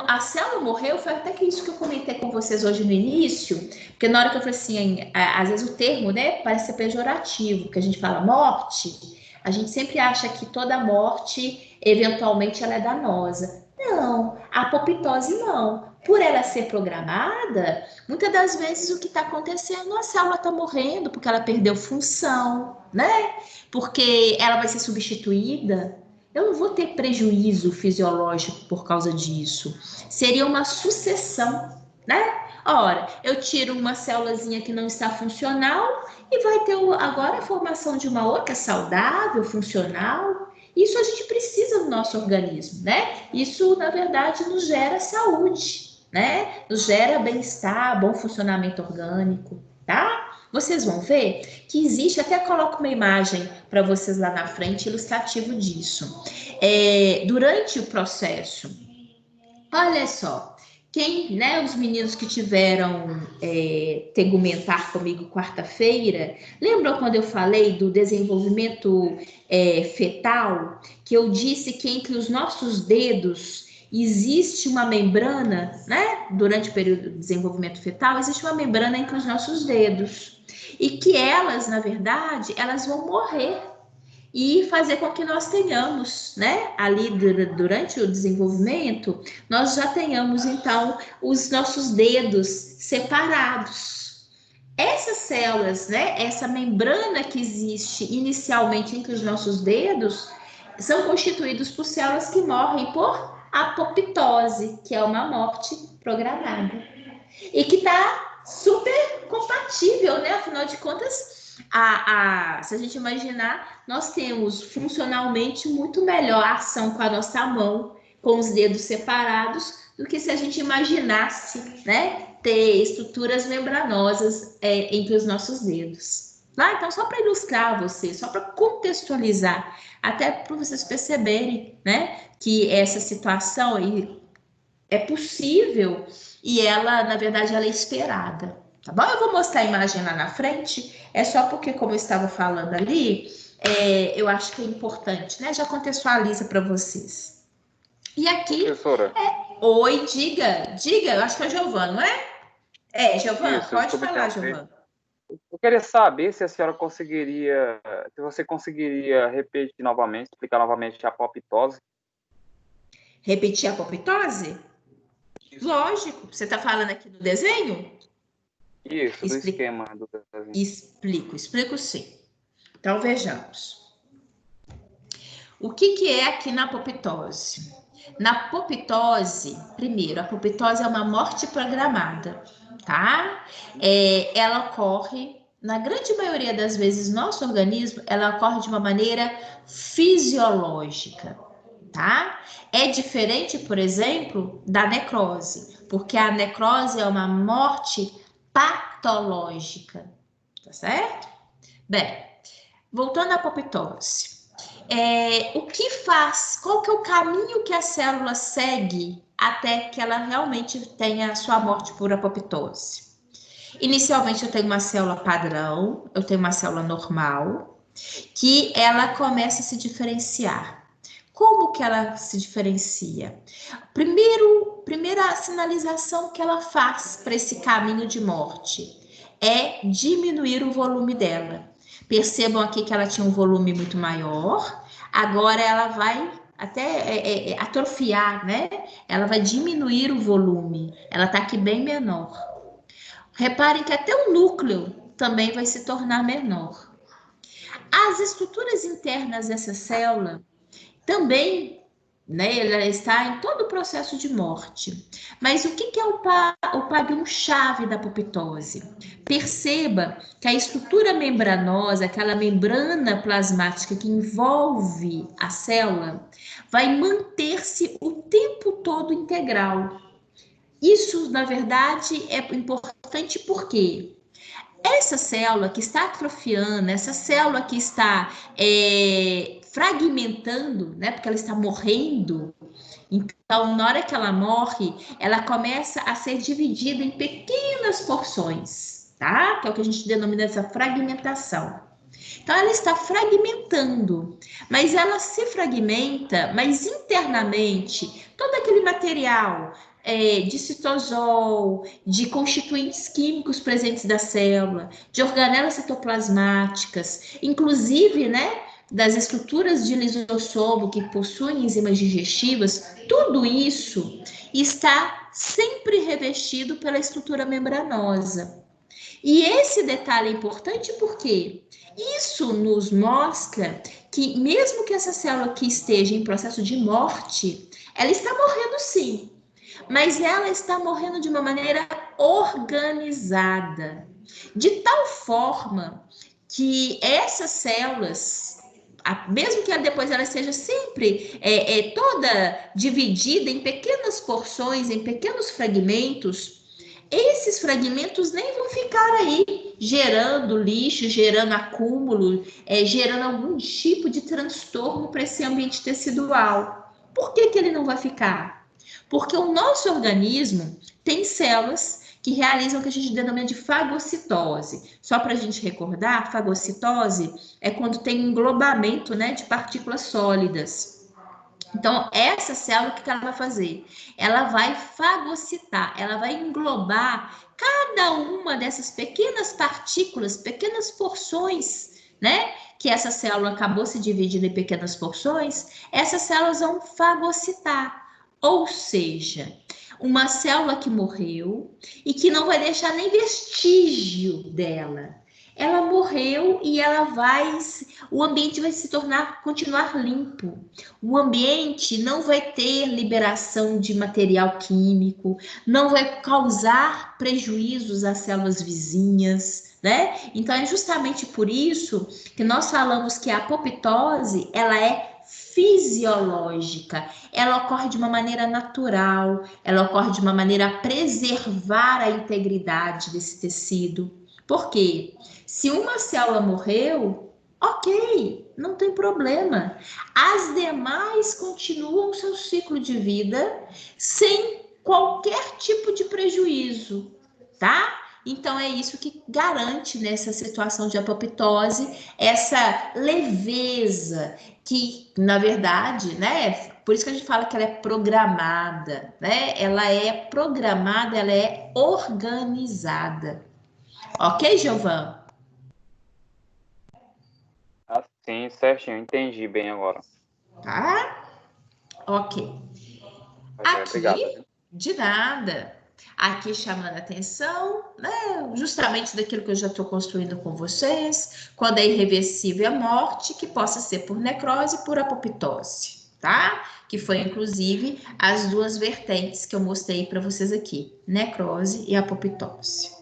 A célula morreu, foi até que isso que eu comentei com vocês hoje no início, porque na hora que eu falei assim, às vezes o termo, né, parece ser pejorativo, que a gente fala morte, a gente sempre acha que toda morte, eventualmente, ela é danosa. Não, a apoptose não. Por ela ser programada, muitas das vezes o que está acontecendo, a célula está morrendo porque ela perdeu função, né? Porque ela vai ser substituída. Eu não vou ter prejuízo fisiológico por causa disso. Seria uma sucessão, né? Ora, eu tiro uma célulazinha que não está funcional e vai ter agora a formação de uma outra saudável, funcional. Isso a gente precisa no nosso organismo, né? Isso, na verdade, nos gera saúde, né? Nos gera bem-estar, bom funcionamento orgânico, tá? Vocês vão ver que existe, até coloco uma imagem para vocês lá na frente, ilustrativo disso. Durante o processo, olha só, os meninos que tiveram tegumentar comigo quarta-feira, lembram quando eu falei do desenvolvimento fetal, que eu disse que entre os nossos dedos existe uma membrana, né? Durante o período de desenvolvimento fetal, existe uma membrana entre os nossos dedos. E que elas, na verdade, elas vão morrer. e fazer com que nós tenhamos, né, ali durante o desenvolvimento, nós já tenhamos, então, os nossos dedos separados. Essas células, né, essa membrana que existe inicialmente entre os nossos dedos, são constituídos por células que morrem por apoptose, que é uma morte programada. E que está super compatível, né? Afinal de contas, se a gente imaginar, nós temos funcionalmente muito melhor ação com a nossa mão, com os dedos separados, do que se a gente imaginasse, né, ter estruturas membranosas entre os nossos dedos. Então, só para ilustrar você, só para contextualizar, até para vocês perceberem, né, que essa situação aí é possível e ela, na verdade, ela é esperada, tá bom? Eu vou mostrar a imagem lá na frente, é só porque, como eu estava falando ali, eu acho que é importante, né? Já contextualiza para vocês. E aqui... Professora. Oi, diga, eu acho que é Giovana, não é? Giovana, pode falar, Giovana. Eu queria saber se a senhora conseguiria, se você conseguiria repetir novamente, explicar novamente a apoptose. Repetir a apoptose? Isso. Lógico. Você está falando aqui do desenho? Isso, do esquema do desenho. Explico sim. Então, vejamos. O que é aqui na apoptose? Na apoptose, primeiro, a apoptose é uma morte programada, tá? Ela ocorre, na grande maioria das vezes, nosso organismo, ela ocorre de uma maneira fisiológica, tá? É diferente, por exemplo, da necrose, porque a necrose é uma morte patológica, tá certo? Bem, voltando à apoptose. O que faz? Qual que é o caminho que a célula segue até que ela realmente tenha a sua morte por apoptose? Inicialmente eu tenho uma célula padrão, eu tenho uma célula normal, que ela começa a se diferenciar. Como que ela se diferencia? Primeira sinalização que ela faz para esse caminho de morte é diminuir o volume dela. Percebam aqui que ela tinha um volume muito maior, agora ela vai até atrofiar, né? Ela vai diminuir o volume, ela está aqui bem menor. Reparem que até o núcleo também vai se tornar menor. As estruturas internas dessa célula também, né, ela está em todo o processo de morte. Mas o que é o padrão-chave da apoptose? Perceba que a estrutura membranosa, aquela membrana plasmática que envolve a célula, vai manter-se o tempo todo integral. Isso, na verdade, é importante porque essa célula que está atrofiando, essa célula que está fragmentando, né, porque ela está morrendo, então, na hora que ela morre, ela começa a ser dividida em pequenas porções, tá? Que é o que a gente denomina essa fragmentação. Então, ela está fragmentando, mas ela se fragmenta, mas internamente, todo aquele material de citosol, de constituintes químicos presentes da célula, de organelas citoplasmáticas, inclusive, né, das estruturas de lisossomo que possuem enzimas digestivas, tudo isso está sempre revestido pela estrutura membranosa. E esse detalhe é importante porque isso nos mostra que mesmo que essa célula que esteja em processo de morte, ela está morrendo sim, mas ela está morrendo de uma maneira organizada, de tal forma que essas células, mesmo que depois ela seja sempre toda dividida em pequenas porções, em pequenos fragmentos, esses fragmentos nem vão ficar aí gerando lixo, gerando acúmulo, gerando algum tipo de transtorno para esse ambiente tecidual. Por que ele não vai ficar? Porque o nosso organismo tem células que realizam o que a gente denomina de fagocitose. Só para a gente recordar, fagocitose é quando tem englobamento, né, de partículas sólidas. Então, essa célula, o que ela vai fazer? Ela vai fagocitar, ela vai englobar cada uma dessas pequenas partículas, pequenas porções né? Que essa célula acabou se dividindo em pequenas porções, essas células vão fagocitar. Ou seja, uma célula que morreu e que não vai deixar nem vestígio dela. Ela morreu e o ambiente vai continuar limpo. O ambiente não vai ter liberação de material químico, não vai causar prejuízos às células vizinhas, né? Então é justamente por isso que nós falamos que a apoptose, ela é fisiológica, ela ocorre de uma maneira natural, ela ocorre de uma maneira a preservar a integridade desse tecido. Por quê? Se uma célula morreu, ok, não tem problema. As demais continuam seu ciclo de vida sem qualquer tipo de prejuízo, tá? Então é isso que garante nessa situação de apoptose essa leveza que, na verdade, né? Por isso que a gente fala que ela é programada, né? Ela é programada, ela é organizada. Ok, Giovan? Assim, certinho, entendi bem agora. Tá? Ok. Obrigado. Aqui, de nada. Aqui chamando a atenção, né? Justamente daquilo que eu já estou construindo com vocês, quando é irreversível a morte, que possa ser por necrose e por apoptose, tá? Que foi, inclusive, as duas vertentes que eu mostrei para vocês aqui, necrose e apoptose.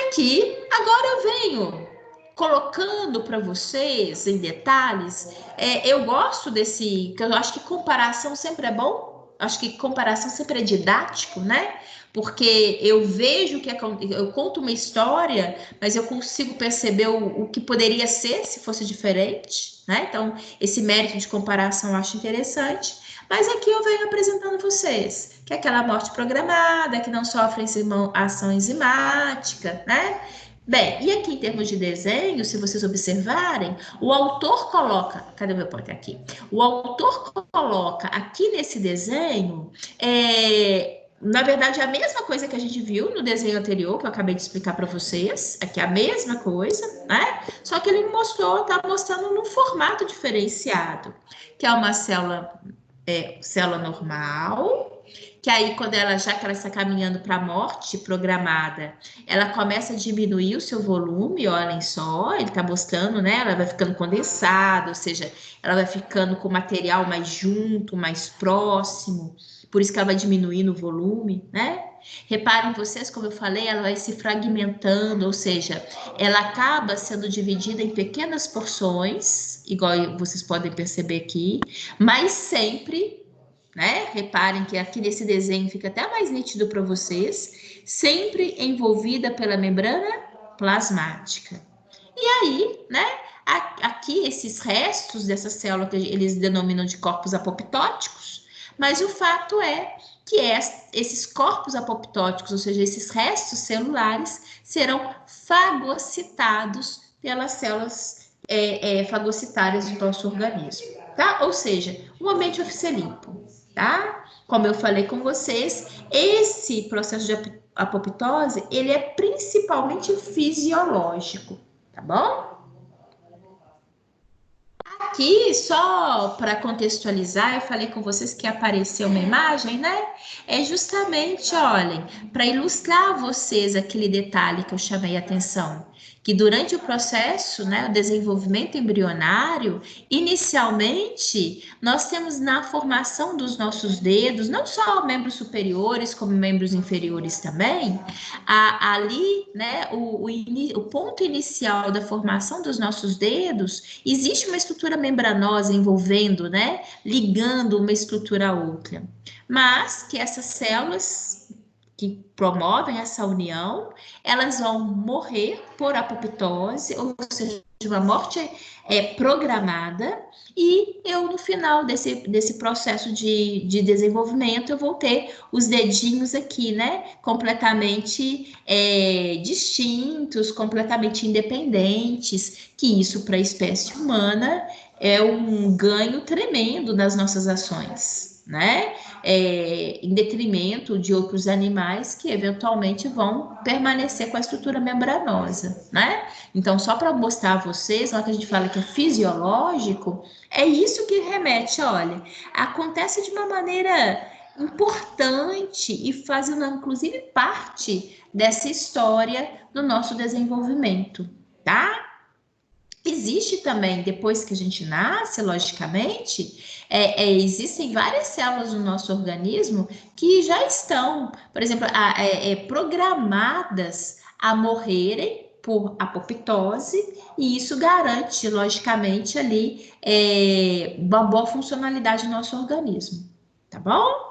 Aqui, agora eu venho colocando para vocês em detalhes, eu gosto desse, que eu acho que comparação sempre é bom, acho que comparação sempre é didático, né? Porque eu vejo que eu conto uma história, mas eu consigo perceber o que poderia ser se fosse diferente, né? Então, esse mérito de comparação eu acho interessante. Mas aqui eu venho apresentando a vocês que é aquela morte programada, que não sofre ação enzimática, né? Bem, e aqui em termos de desenho, se vocês observarem, o autor coloca... Cadê o meu pointer aqui? O autor coloca aqui nesse desenho, na verdade, a mesma coisa que a gente viu no desenho anterior, que eu acabei de explicar para vocês. Aqui é a mesma coisa, né? Só que ele tá mostrando num formato diferenciado, que é uma célula normal, que aí quando já que ela está caminhando para a morte programada, ela começa a diminuir o seu volume, olhem só, ele está mostrando, né? Ela vai ficando condensada, ou seja, ela vai ficando com o material mais junto, mais próximo, por isso que ela vai diminuindo o volume, né? Reparem vocês, como eu falei, ela vai se fragmentando, ou seja, ela acaba sendo dividida em pequenas porções, igual vocês podem perceber aqui, mas sempre, né? Reparem que aqui nesse desenho fica até mais nítido para vocês, sempre envolvida pela membrana plasmática. E aí, né? Aqui esses restos dessa célula que eles denominam de corpos apoptóticos, mas o fato é que esses corpos apoptóticos, ou seja, esses restos celulares, serão fagocitados pelas células fagocitárias do nosso organismo, tá? Ou seja, o ambiente vai ser limpo, tá? Como eu falei com vocês, esse processo de apoptose, ele é principalmente fisiológico, tá bom? Aqui, só para contextualizar, eu falei com vocês que apareceu uma imagem, né? É justamente, olhem, para ilustrar a vocês aquele detalhe que eu chamei a atenção, que durante o processo, né, o desenvolvimento embrionário, inicialmente, nós temos na formação dos nossos dedos, não só membros superiores, como membros inferiores também, ali, né, o ponto inicial da formação dos nossos dedos, existe uma estrutura membranosa envolvendo, né, ligando uma estrutura a outra, mas que essas células que promovem essa união, elas vão morrer por apoptose, ou seja, uma morte programada, e eu, no final desse processo de desenvolvimento, eu vou ter os dedinhos aqui, né, completamente distintos, completamente independentes, que isso para a espécie humana é um ganho tremendo nas nossas ações, né? Em detrimento de outros animais que eventualmente vão permanecer com a estrutura membranosa, né? Então, só para mostrar a vocês, na hora que a gente fala que é fisiológico, é isso que remete, olha, acontece de uma maneira importante e fazendo, inclusive, parte dessa história do nosso desenvolvimento, tá? Existe também, depois que a gente nasce, logicamente, existem várias células no nosso organismo que já estão, por exemplo, programadas a morrerem por apoptose, e isso garante, logicamente, ali uma boa funcionalidade do nosso organismo, tá bom?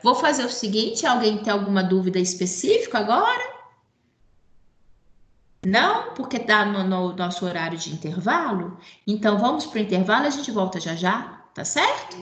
Vou fazer o seguinte, alguém tem alguma dúvida específica agora? Não, porque está no nosso horário de intervalo. Então, vamos para o intervalo e a gente volta já já, tá certo?